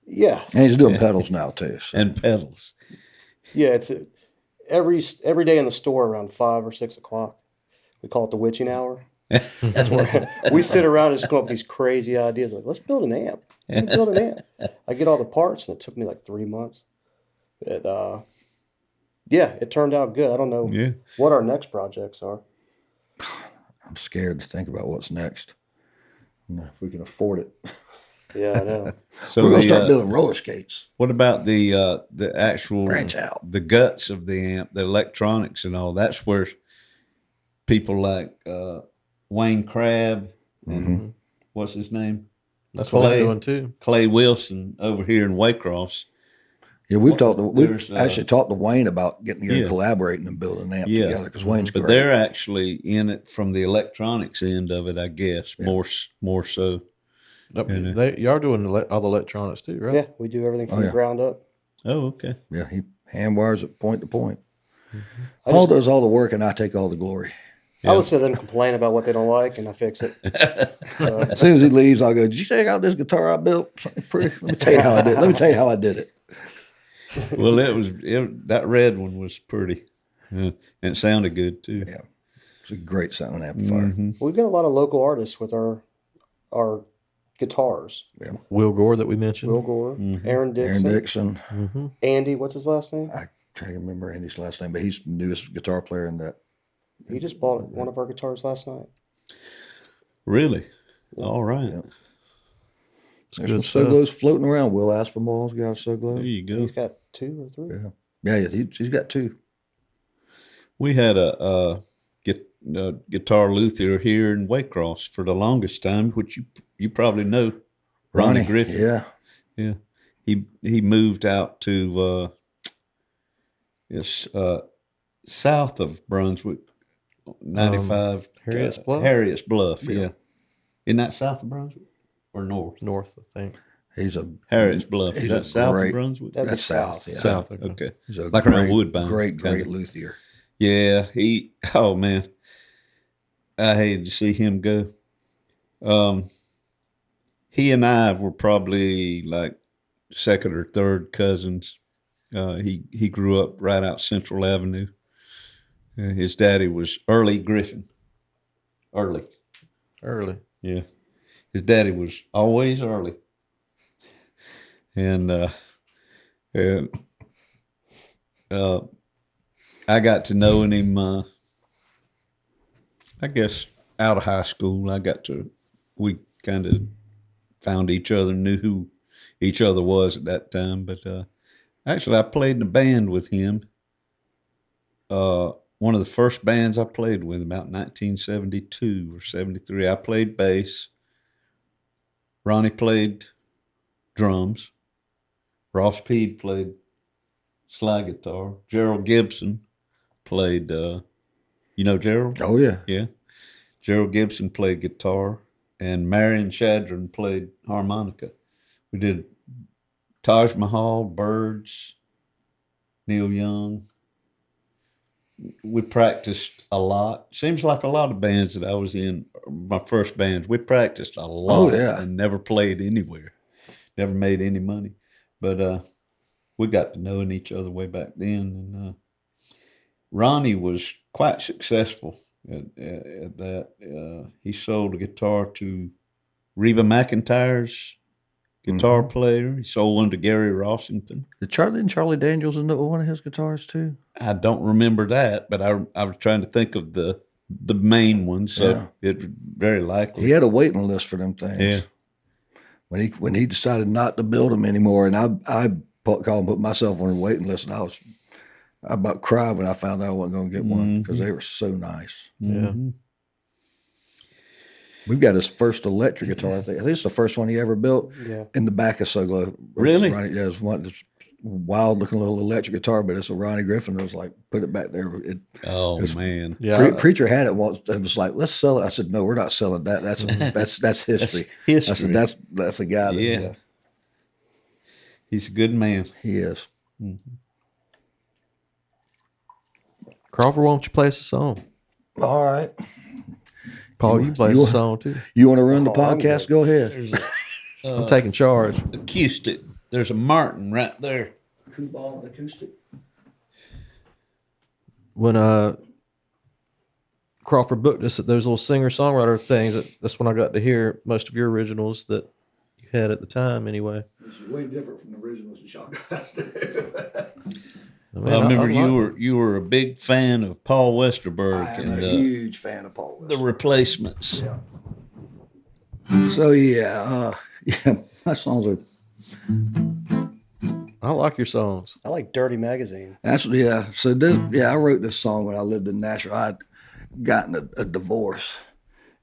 Yeah. And he's doing pedals now too. So. and pedals. Yeah. It's every day in the store around 5 or 6 o'clock. We call it the witching hour. That's where we sit around and just come up with these crazy ideas. Like, let's build an amp. Let's build an amp. I get all the parts, and it took me like 3 months. It turned out good. I don't know Yeah. what our next projects are. I'm scared to think about what's next. If we can afford it. Yeah, I know. So We're going to start building roller skates. what about the actual Branch out. the guts of the amp, the electronics and all? That's where people like Wayne Crabb and what's his name? That's what I'm doing too. Clay Wilson over here in Waycross. Yeah, we've there's, actually talked to Wayne about getting together, Yeah. collaborating and building an amp Yeah. together because Wayne's But great. they're actually in it from the electronics end of it, I guess, more so. Y'all doing all the electronics too, right? Yeah, we do everything from Oh, the yeah. ground up. Oh, okay. Yeah, he hand wires it point to point. I Paul just- does all the work and I take all the glory. I would sit there and complain about what they don't like, and I fix it. As soon as he leaves, I'll go, "Did you check out this guitar I built? Something pretty. Let me tell you how I did. Let me tell you how I did it." Well, that red one was pretty, and it sounded good too. Yeah. It's a great sounding amplifier. We've got a lot of local artists with our guitars. Will Gore that we mentioned. Will Gore, Aaron Aaron Dixon, Dixon. Andy. What's his last name? I can't remember Andy's last name, but he's the newest guitar player in that. He just bought one of our guitars last night. Really? All right. Yeah. Good There's stuff. some Soglow's floating around. Will Aspinwall's got a There Soglow. you go. He's got 2 or 3. Yeah, he's got 2. We had a guitar luthier here in Waycross for the longest time, which you probably know, Ronnie Griffin. Yeah. Yeah. He moved out to south of Brunswick, 95 Harriet's Bluff? Harriet's Bluff, yeah. Isn't that south of Brunswick or north? North, I think. He's Harriet's Bluff. Is he's that a south great- of Brunswick? That'd be that's south. Yeah. South. Okay. He's a Like great, around Woodbine, Great kinda. luthier. Yeah, oh man, I hated to see him go. He and I were probably like second or third cousins. He grew up right out Central Avenue. His daddy was Early Griffin. Early. Yeah. His daddy was always early. And I got to knowing him, I guess, out of high school. We kind of found each other, knew who each other was at that time. But actually, I played in a band with him. One of the first bands I played with, about 1972 or 73. I played bass. Ronnie played drums. Ross Peed played slide guitar. Gerald Gibson played, you know Gerald? Oh yeah. Yeah. Gerald Gibson played guitar, and Marion Shadron played harmonica. We did Taj Mahal, Birds, Neil Young. We practiced a lot. Seems like a lot of bands that I was in, my first bands, we practiced a lot and never played anywhere. Never made any money. But we got to knowing each other way back then. And Ronnie was quite successful at that. He sold a guitar to Reba McEntire's guitar player. He sold one to Gary Rossington. Did Charlie Daniels end up with one of his guitars too? I don't remember that, but I was trying to think of the main one, so it very likely. He had a waiting list for them things. Yeah. When he decided not to build them anymore, and I put myself on a waiting list, and I about cried when I found out I wasn't going to get one because they were so nice. Yeah. We've got his first electric guitar. I think it's the first one he ever built. Yeah. In the back of Soglo. Really? Yeah, it's one this wild looking little electric guitar, but it's a Ronnie Griffin. It was like, put it back there. Man. Yeah. Preacher had it once. It was like, let's sell it. I said, no, we're not selling that. That's history. History. I said, that's a guy. Yeah. He's a good man. He is. Crawford, why don't you play us a song? All right. Paul, you play us a song too. You want to run the Oh, I'm podcast? good. Go ahead. There's I'm taking charge. acoustic. There's a Martin right there. Acoustic. When Crawford booked us at those little singer-songwriter things, that's when I got to hear most of your originals that you had at the time anyway. It's way different from the originals that y'all guys do. mean, I remember like- you were a big fan of Paul Westerberg I'm and a huge fan of Paul the Westerberg. Replacements. So my songs are. I like your songs. I like Dirty Magazine. So I wrote this song when I lived in Nashville. I'd gotten a divorce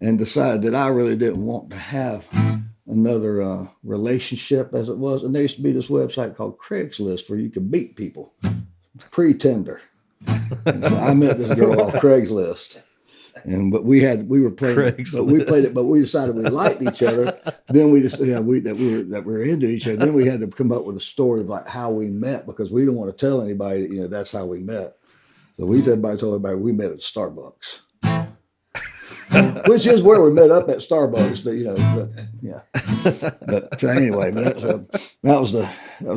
and decided that I really didn't want to have another relationship as it was. And there used to be this website called Craigslist where you could meet people, pre-Tinder. And so I met this girl off Craigslist. But we were playing, but we played it, but we decided we liked each other. Then we just, that we were into each other. Then we had to come up with a story of like how we met because we didn't want to tell anybody, that's how we met. So everybody told everybody we met at Starbucks, which is where we met up at Starbucks. But anyway, that was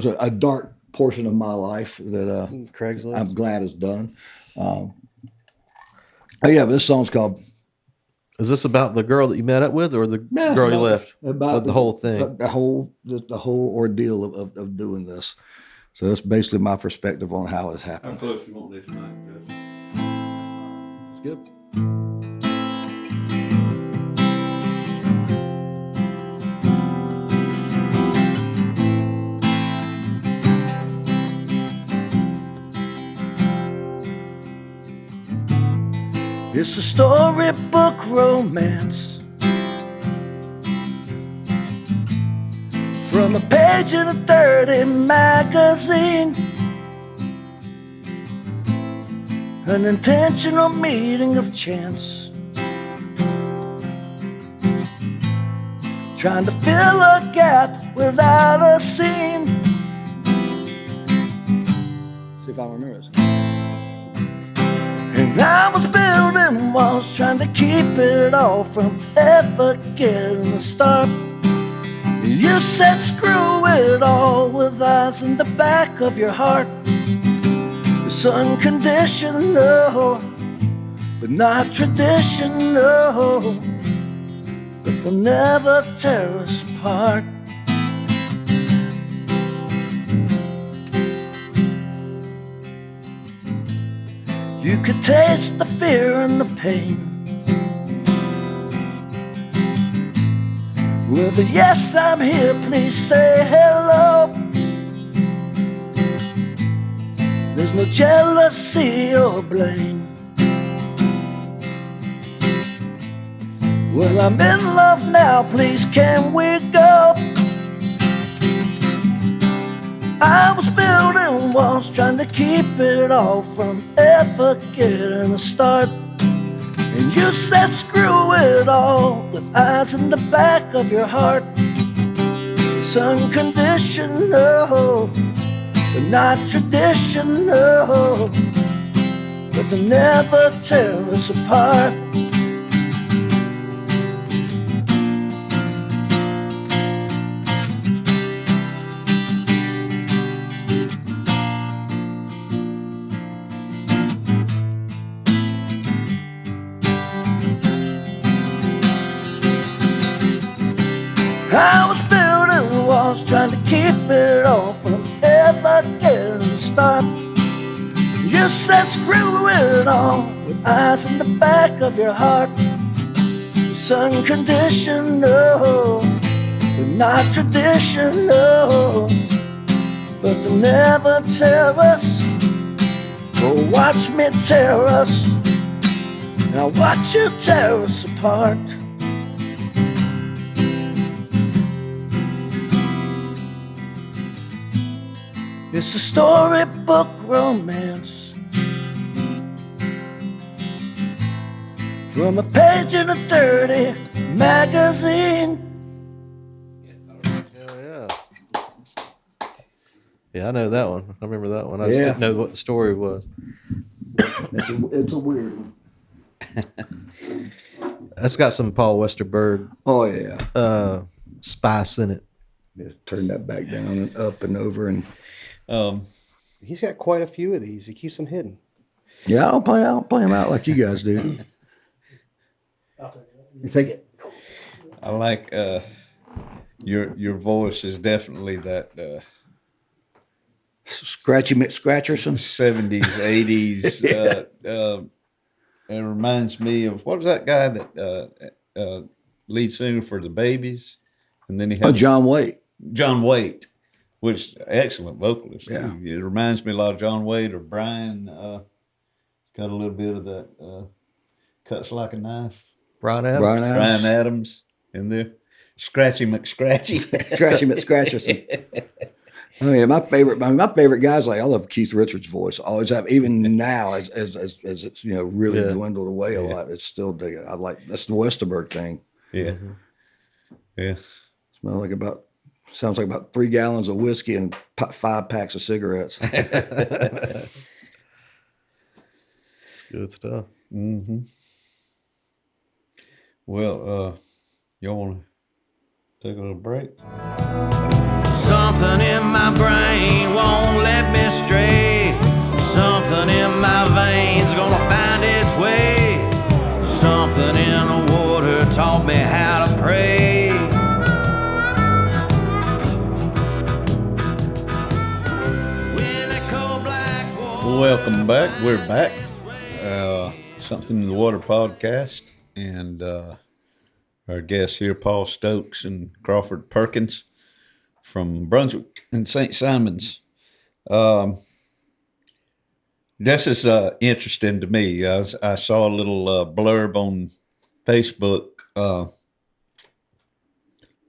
a dark portion of my life that Craigslist. I'm glad is done. But this song's called. Is this about the girl that you met up with, or the girl you left? About the whole thing. The whole ordeal of doing this. So that's basically my perspective on how it's happened. How close you want this mic, Justin? It's good. It's a storybook romance from a page in a dirty magazine. An intentional meeting of chance, trying to fill a gap without a scene. See if I remember this. And I was building walls, trying to keep it all from ever getting a start. You said screw it all with eyes in the back of your heart. It's unconditional, but not traditional. But they'll never tear us apart. You could taste the fear and the pain. With a yes, I'm here, please say hello. There's no jealousy or blame. Well, I'm in love now, please can we go? I was building walls, trying to keep it all from ever getting a start. And you said screw it all with eyes in the back of your heart. It's unconditional, but not traditional. But they'll never tear us apart. keep it all from ever getting started. You said screw it all with eyes in the back of your heart. It's unconditional, but not traditional. But they'll never tear us, or watch me tear us. Now watch you tear us apart. It's a storybook romance from a page in a dirty magazine. Yeah, I know that one. I remember that one. I just Yeah. didn't know what the story was. It's a weird one. That's got some Paul Westerberg Oh yeah. spice in it. Just turn that back down and up and over and He's got quite a few of these. He keeps them hidden. yeah, I'll play them out like you guys do. You take it. I like your voice is definitely that Scratchy McScratcherson. 70s, 80s. It reminds me of, what was that guy that lead singer for the Babies? And then he had John Waite. John Waite, which excellent vocalist. Yeah. It reminds me a lot of John Waite or Brian. Got a little bit of that cuts like a knife. Brian Adams. Brian Adams in there. Scratchy McScratchy. Scratchy McScratcherson. I mean, my favorite guys, like I love Keith Richards' voice. I always have, even now as it's really dwindled away a lot. It's still I like that's the Westerberg thing. Yeah. Yeah. Sounds like about 3 gallons of whiskey and 5 packs of cigarettes. It's good stuff. Mm-hmm. Well, y'all want to take a little break? Something in my brain won't let me stray. Something in my veins gonna find its way. Something in the water taught me how to pray. Welcome back. We're back. Something in the Water podcast, and our guests here, Paul Stokes and Crawford Perkins from Brunswick and St. Simons. This is interesting to me. I saw a little blurb on Facebook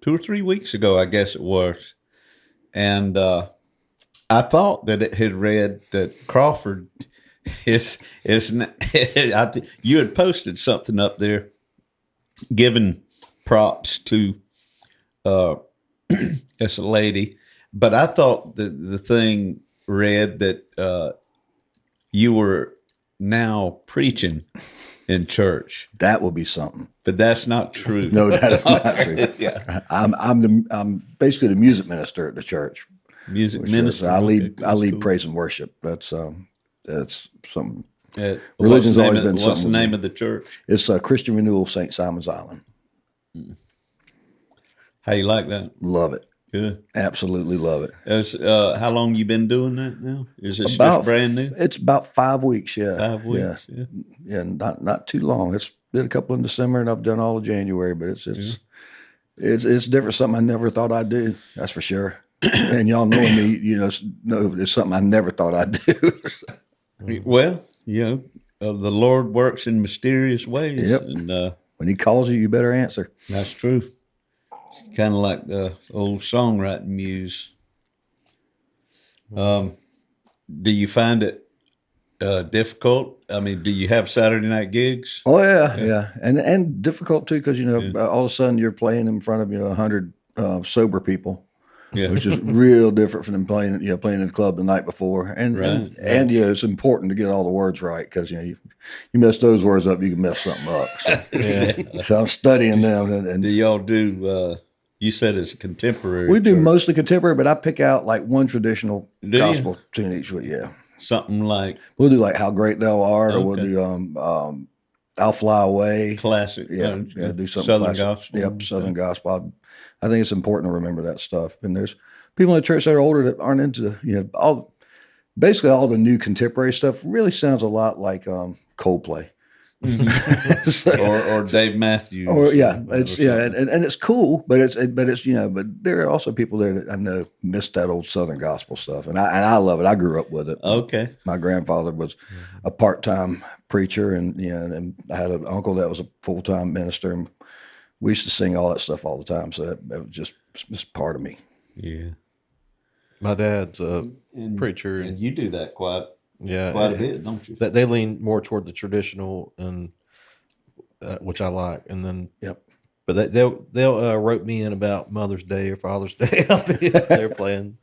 2 or 3 weeks ago, I guess it was, and I thought that it had read that Crawford is you had posted something up there giving props to as a lady, but I thought the thing read that you were now preaching in church. That will be something. But that's not true. No, that is not true. Yeah. I'm basically the music minister at the church. Music minister. I lead Cool. praise and worship. That's something. What's Religion's always been What's something the with name me. of the church? It's Christian Renewal St. Simons Island. How you like that? Love it. Good. Absolutely love it. How long you been doing that now? Is this just brand new? It's about 5 weeks. Yeah. 5 weeks. Yeah. Yeah, not too long. It's did a couple in December, and I've done all of January. But it's different. Something I never thought I'd do. That's for sure. And y'all knowing me, know it's something I never thought I'd do. Well, the Lord works in mysterious ways. Yep. And When He calls you, you better answer. that's true. It's kind of like the old songwriting muse. Do you find it difficult? I mean, do you have Saturday night gigs? Oh yeah. And difficult too, because all of a sudden you're playing in front of 100 sober people. Yeah. Which is real different from them playing in the club the night before. And it's important to get all the words right, because you mess those words up, you can mess something up. So, so I'm studying them. And Do y'all do? You said it's contemporary. we do church. mostly contemporary, but I pick out like one traditional Do you? gospel tune each week. Yeah, Something like we'll do like "How Great Thou Art," or we'll Okay. do "I'll Fly Away." classic. Yeah, do something Southern classic. gospel. Yep, Southern gospel. I think it's important to remember that stuff. And there's people in the church that are older that aren't into, basically all the new contemporary stuff really sounds a lot like Coldplay. or Dave Matthews. Or and it's cool, but but there are also people there that I know miss that old Southern gospel stuff, and I love it. I grew up with it. Okay. My grandfather was a part-time preacher, and I had an uncle that was a full-time minister, and we used to sing all that stuff all the time. So that was just it's part of me. Yeah. My dad's a preacher, and you do that quite a bit, don't you? That they lean more toward the traditional, and which I like. And then, but they'll rope me in about Mother's Day or Father's Day. They're playing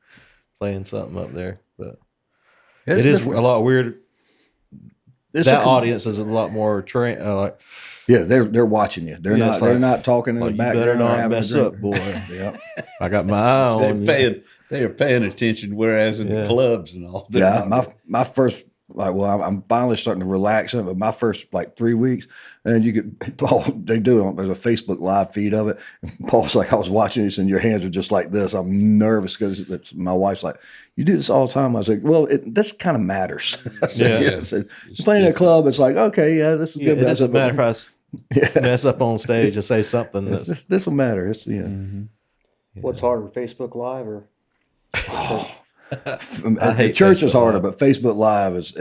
something up there, but it is a lot weird. That audience is a lot more trained. They're watching you. They're not talking in the background. You better not or mess up, boy. I got my eye on you. They're paying attention, whereas in the clubs and all. My first, I'm finally starting to relax in it, but my first 3 weeks, and you could, Paul, they do it. There's a Facebook live feed of it. And Paul's like, I was watching this, and your hands are just like this. I'm nervous because my wife's like, you do this all the time. I was like, well, this kind of matters. So playing in a club, it's like, okay, this is good. It doesn't matter if I mess up on stage and say something this will matter. It's What's harder, Facebook Live or? Church is harder, but Facebook Live was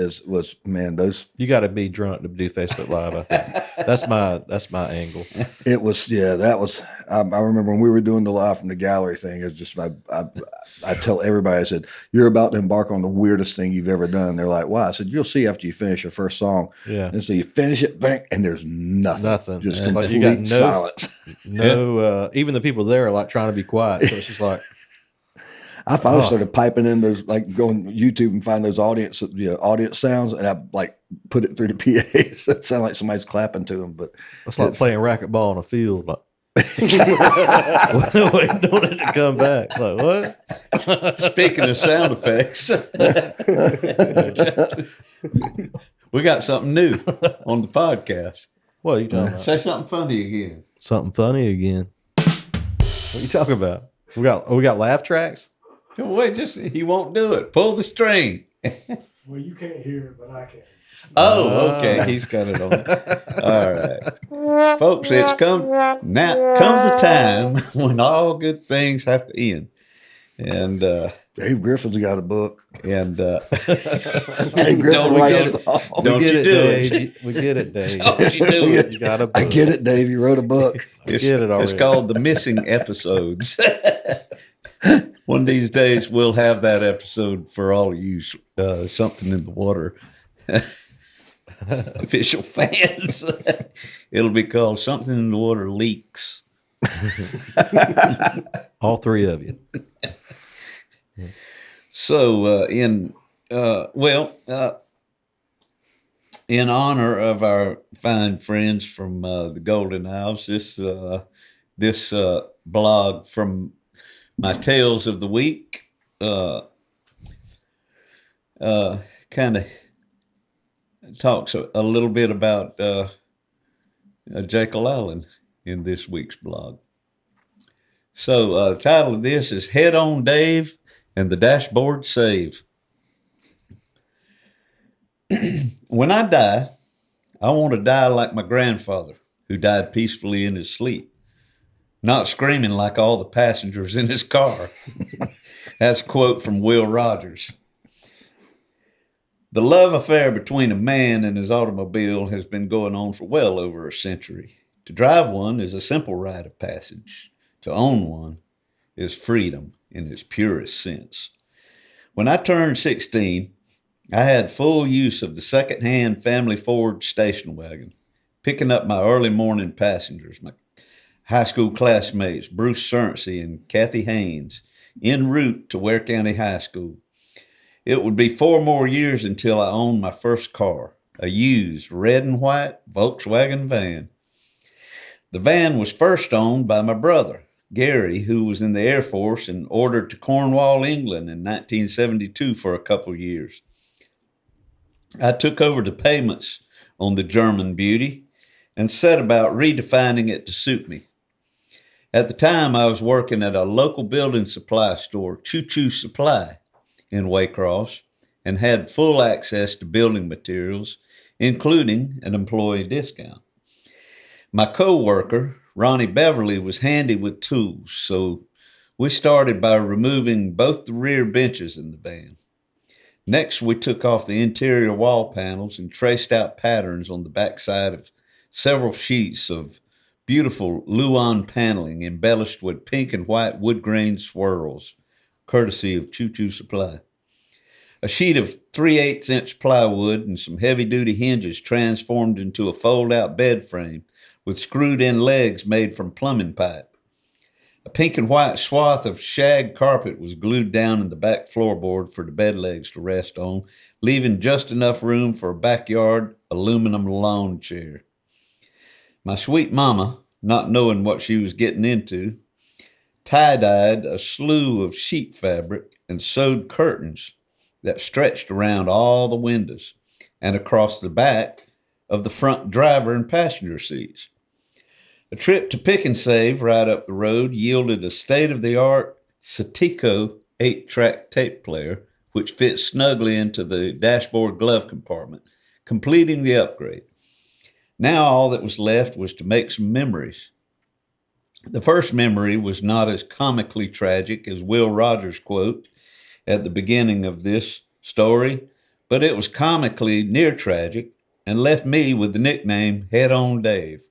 those. You got to be drunk to do Facebook Live. I think that's my angle. It was that was. I remember when we were doing the live from the gallery thing. It's just I tell everybody, I said, you're about to embark on the weirdest thing you've ever done. They're like, why? I said, you'll see after you finish your first song. Yeah. And so you finish it, bang, and there's nothing. Just complete you got silence. Even the people there are trying to be quiet. So it's just like. I finally started piping in those, going to YouTube and find those audience sounds, and I put it through the PA. So it sounded like somebody's clapping to them. But it's like playing racquetball in a field. Waiting on it to come back. Like, what? Speaking of sound effects, we got something new on the podcast. What are you talking about? Say something funny again. Something funny again. What are you talking about? We got laugh tracks? Wait, he won't do it. Pull the string. Well, you can't hear it, but I can. Oh, okay. He's got it on. All right. Folks, now comes the time when all good things have to end. And Dave Griffin's got a book. And Dave Griffin writes it all. Don't you do it. We get it, Dave. Don't you do it. You got a book. I get it, Dave. You wrote a book. Get it already. It's called The Missing Episodes. One of these days, we'll have that episode for all of you Something in the Water official fans. It'll be called Something in the Water Leaks. All three of you. So, in honor of our fine friends from the Golden Isles, this blog from my Tales of the Week kind of talks a little bit about Jekyll Island in this week's blog. So the title of this is Head on Dave and the Dashboard Save. When I die, I want to die like my grandfather, who died peacefully in his sleep, not screaming like all the passengers in his car. That's a quote from Will Rogers. The love affair between a man and his automobile has been going on for well over a century. To drive one is a simple rite of passage. To own one is freedom in its purest sense. When I turned 16, I had full use of the second-hand family Ford station wagon, picking up my early morning passengers, my high school classmates, Bruce Cerncy and Kathy Haynes, en route to Ware County High School. It would be 4 more years until I owned my first car, a used red and white Volkswagen van. The van was first owned by my brother, Gary, who was in the Air Force and ordered to Cornwall, England in 1972 for a couple years. I took over the payments on the German beauty and set about redefining it to suit me. At the time, I was working at a local building supply store, Choo Choo Supply, in Waycross, and had full access to building materials, including an employee discount. My co-worker, Ronnie Beverly, was handy with tools, so we started by removing both the rear benches in the van. Next, we took off the interior wall panels and traced out patterns on the backside of several sheets of beautiful Luan paneling embellished with pink and white wood grain swirls, courtesy of Choo Choo Supply. A sheet of 3/8-inch plywood and some heavy-duty hinges transformed into a fold-out bed frame with screwed-in legs made from plumbing pipe. A pink and white swath of shag carpet was glued down in the back floorboard for the bed legs to rest on, leaving just enough room for a backyard aluminum lawn chair. My sweet mama, not knowing what she was getting into, tie-dyed a slew of sheet fabric and sewed curtains that stretched around all the windows and across the back of the front driver and passenger seats. A trip to Pick and Save right up the road yielded a state-of-the-art Satico 8-track tape player, which fit snugly into the dashboard glove compartment, completing the upgrade. Now all that was left was to make some memories. The first memory was not as comically tragic as Will Rogers' quote at the beginning of this story, but it was comically near tragic and left me with the nickname Head On Dave.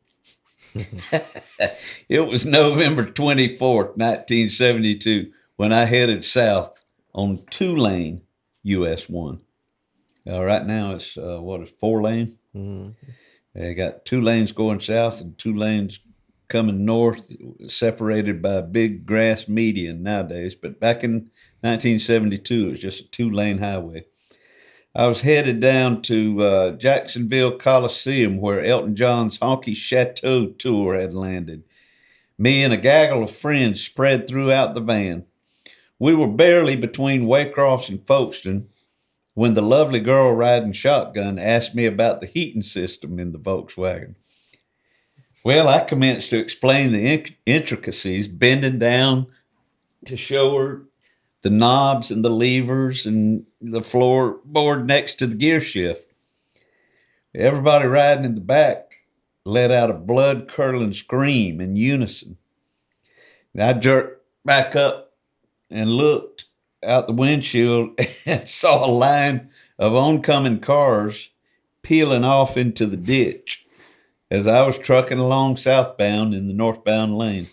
It was November 24th, 1972, when I headed south on 2-lane US 1. Right now it's, 4-lane? Mm-hmm. They got 2 lanes going south and 2 lanes coming north, separated by a big grass median nowadays. But back in 1972, it was just a 2-lane highway. I was headed down to Jacksonville Coliseum, where Elton John's Honky Chateau tour had landed. Me and a gaggle of friends spread throughout the van. We were barely between Waycross and Folkestone when the lovely girl riding shotgun asked me about the heating system in the Volkswagen. Well, I commenced to explain the intricacies, bending down to show her the knobs and the levers and the floorboard next to the gear shift. Everybody riding in the back let out a blood-curdling scream in unison. I jerked back up and looked out the windshield and saw a line of oncoming cars peeling off into the ditch as I was trucking along southbound in the northbound lane.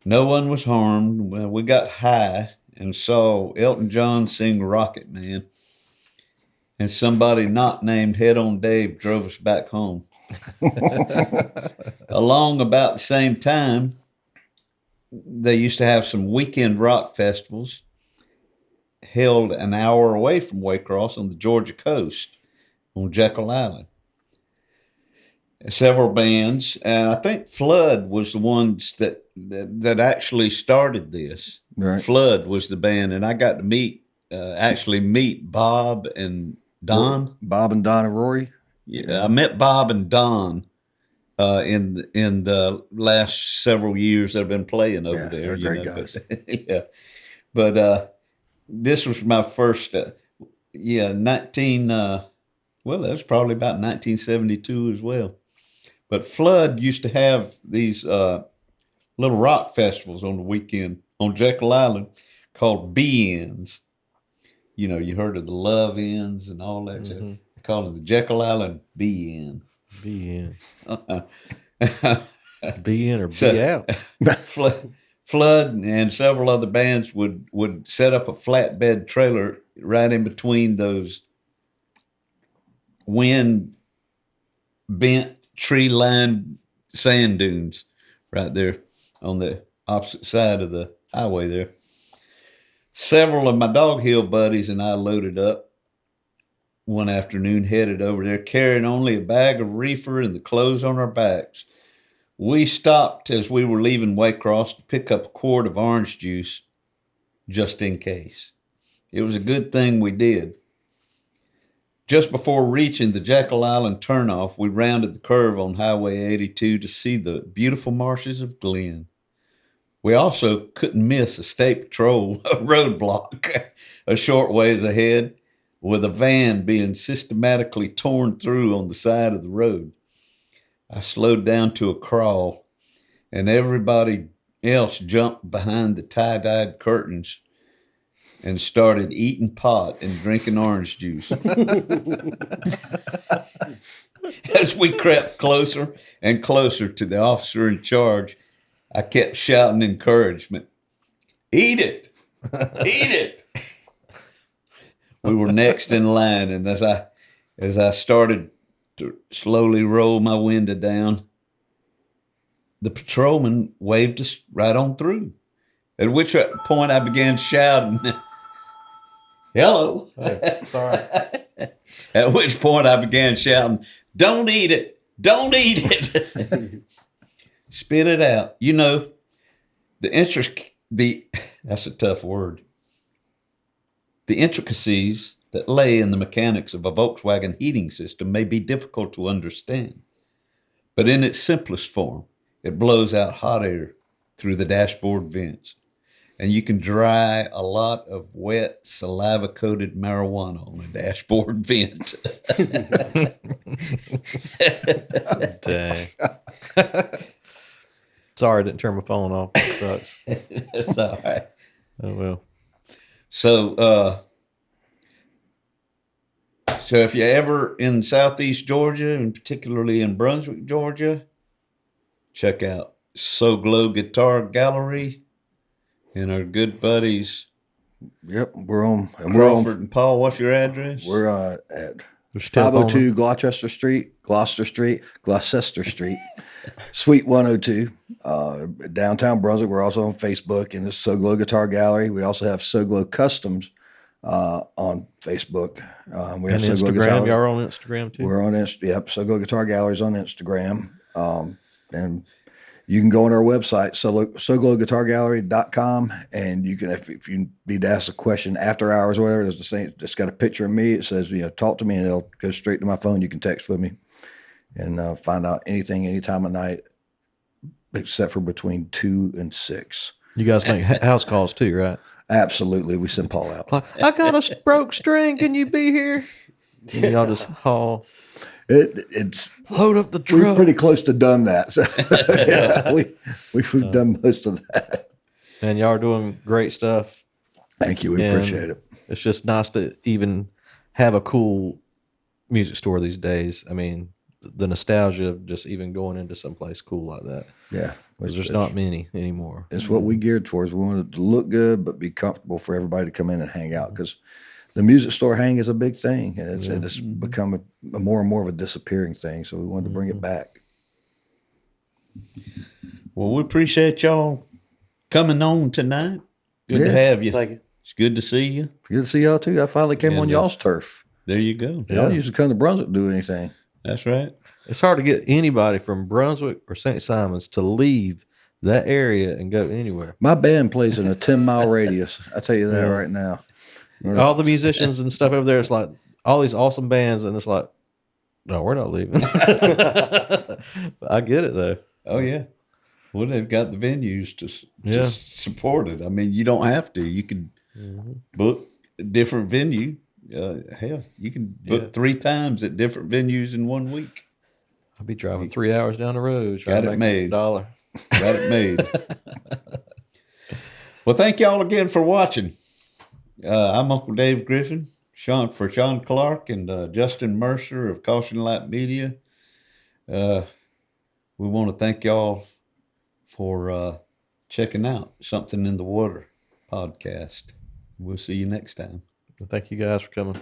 No one was harmed. Well, we got high and saw Elton John sing Rocket Man, and somebody not named Head On Dave drove us back home. Along about the same time, they used to have some weekend rock festivals held an hour away from Waycross on the Georgia coast on Jekyll Island. Several bands, and I think Flood was the ones that actually started this. Right. Flood was the band, and I got to meet Bob and Don. Bob and Don and Rory. Yeah, I met Bob and Don in the last several years they've been playing over there. They're great guys. But this was my first. That was probably about 1972 as well. But Flood used to have these little rock festivals on the weekend on Jekyll Island called B-Ends. You know, you heard of the Love Ends and all that. Mm-hmm. They call it the Jekyll Island B-End. B-End. B-In or B-Out. Flood and several other bands would set up a flatbed trailer right in between those wind-bent, tree-lined sand dunes right there on the opposite side of the highway there. Several of my Dog Hill buddies and I loaded up one afternoon, headed over there, carrying only a bag of reefer and the clothes on our backs. We stopped as we were leaving Waycross to pick up a quart of orange juice just in case. It was a good thing we did. Just before reaching the Jekyll Island turnoff, we rounded the curve on Highway 82 to see the beautiful marshes of Glen. We also couldn't miss a state patrol roadblock a short ways ahead, with a van being systematically torn through on the side of the road. I slowed down to a crawl, and everybody else jumped behind the tie-dyed curtains and started eating pot and drinking orange juice. As we crept closer and closer to the officer in charge, I kept shouting encouragement. Eat it! Eat it! We were next in line, and as I started to slowly roll my window down, the patrolman waved us right on through. At which point I began shouting, hello. Hey, sorry. At which point I began shouting, don't eat it. Don't eat it. Spit it out. You know, that's a tough word. The intricacies that lay in the mechanics of a Volkswagen heating system may be difficult to understand, but in its simplest form, it blows out hot air through the dashboard vents, and you can dry a lot of wet, saliva-coated marijuana on a dashboard vent. Dang. Sorry, I didn't turn my phone off. That sucks. That's all right. Oh, well. So if you're ever in Southeast Georgia, and particularly in Brunswick, Georgia, check out Soglo Guitar Gallery and our good buddies. Yep, we're on. And Crawford and Paul, what's your address? We're at There's your telephone 502 Gloucester Street, Suite 102, downtown Brunswick. We're also on Facebook in the Soglo Guitar Gallery. We also have Soglo Customs on Facebook. We have and Soglo Instagram. Guitar. Y'all are on Instagram too? We're on Yep, Soglo Guitar Gallery's on Instagram. And you can go on our website, soglowguitargallery.com, and you can, if you need to ask a question after hours or whatever, there's the same, it's got a picture of me. It says, talk to me, and it'll go straight to my phone. You can text with me and find out anything, any time of night, except for between 2 and 6. You guys make house calls too, right? Absolutely. We send Paul out. Like, I got a broke string. Can you be here? And y'all just haul. It's Load up the we're truck. pretty close to done that. So, yeah, we've done most of that. And y'all are doing great stuff. Thank you. We And appreciate it. It's just nice to even have a cool music store these days. I mean, the nostalgia of just even going into someplace cool like that. Yeah. 'Cause there's not many anymore. It's what we geared towards. We wanted it to look good, but be comfortable for everybody to come in and hang out, because the music store hang is a big thing, and it's become a more and more of a disappearing thing. So we wanted to bring it back. Well, we appreciate y'all coming on tonight. Good to have you. Thank you. It's good to see you. Good to see y'all too. I finally came on And, y'all's turf. There you go. Y'all used to come to Brunswick to do anything. That's right. It's hard to get anybody from Brunswick or St. Simons to leave that area and go anywhere. My band plays in a 10-mile radius. I tell you that right now. All the musicians and stuff over there, it's like all these awesome bands, and it's like, no, we're not leaving. I get it though. Oh, yeah. Well, they've got the venues to support it. I mean, you don't have to. You can book a different venue. Hell, you can book 3 times at different venues in 1 week. I'll be driving 3 hours down the road trying Got to it make made. $1. Got it made. Well, thank y'all again for watching. I'm Uncle Dave Griffin, Sean Clark, and Justin Mercer of Caution Light Media. We want to thank y'all for checking out Something in the Water podcast. We'll see you next time. Thank you guys for coming.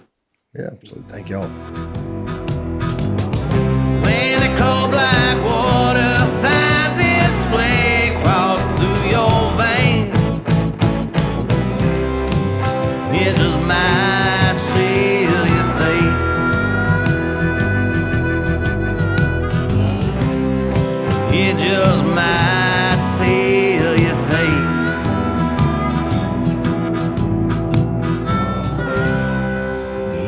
Yeah, so thank y'all. When the cold black water finds its way across through your veins, it just might seal your fate. It just might seal your fate.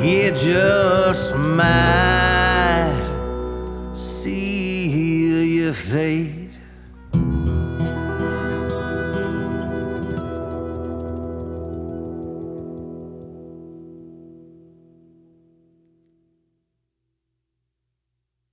It just just might see your face.